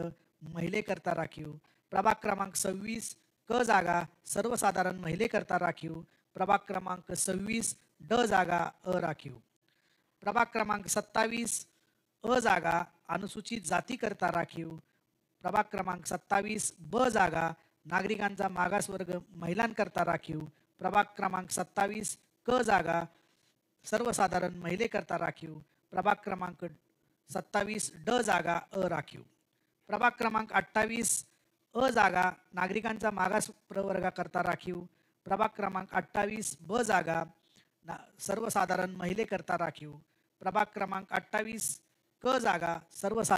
[SPEAKER 8] महिलेकरता राखीव. प्रभाग क्रमांक 26 क जागा सर्वसाधारण महिलेकरता राखीव. प्रभाग क्रमांक 26 ड जागा अराखीव. प्रभाग क्रमांक 27 अ जागा अनुसूचित जातीकरता राखीव. प्रभाग क्रमांक 27 ब जागा नागरिकांचा मागासवर्ग महिलांकरता राखीव. प्रभाग क्रमांक 27 क जागा सर्वसाधारण महिलेकरता राखीव. प्रभाग क्रमांक 27 ड जागा अराखीव. प्रभाग क्रमांक 28 अ जागा नागरिकांचा मागास प्रवर्गाकरता राखीव. प्रभाग क्रमांक 28 ब जागा सर्वसाधारण महिलेकरता राखीव. प्रभाग क्रमांक 28 क जागा सर्वसाधारण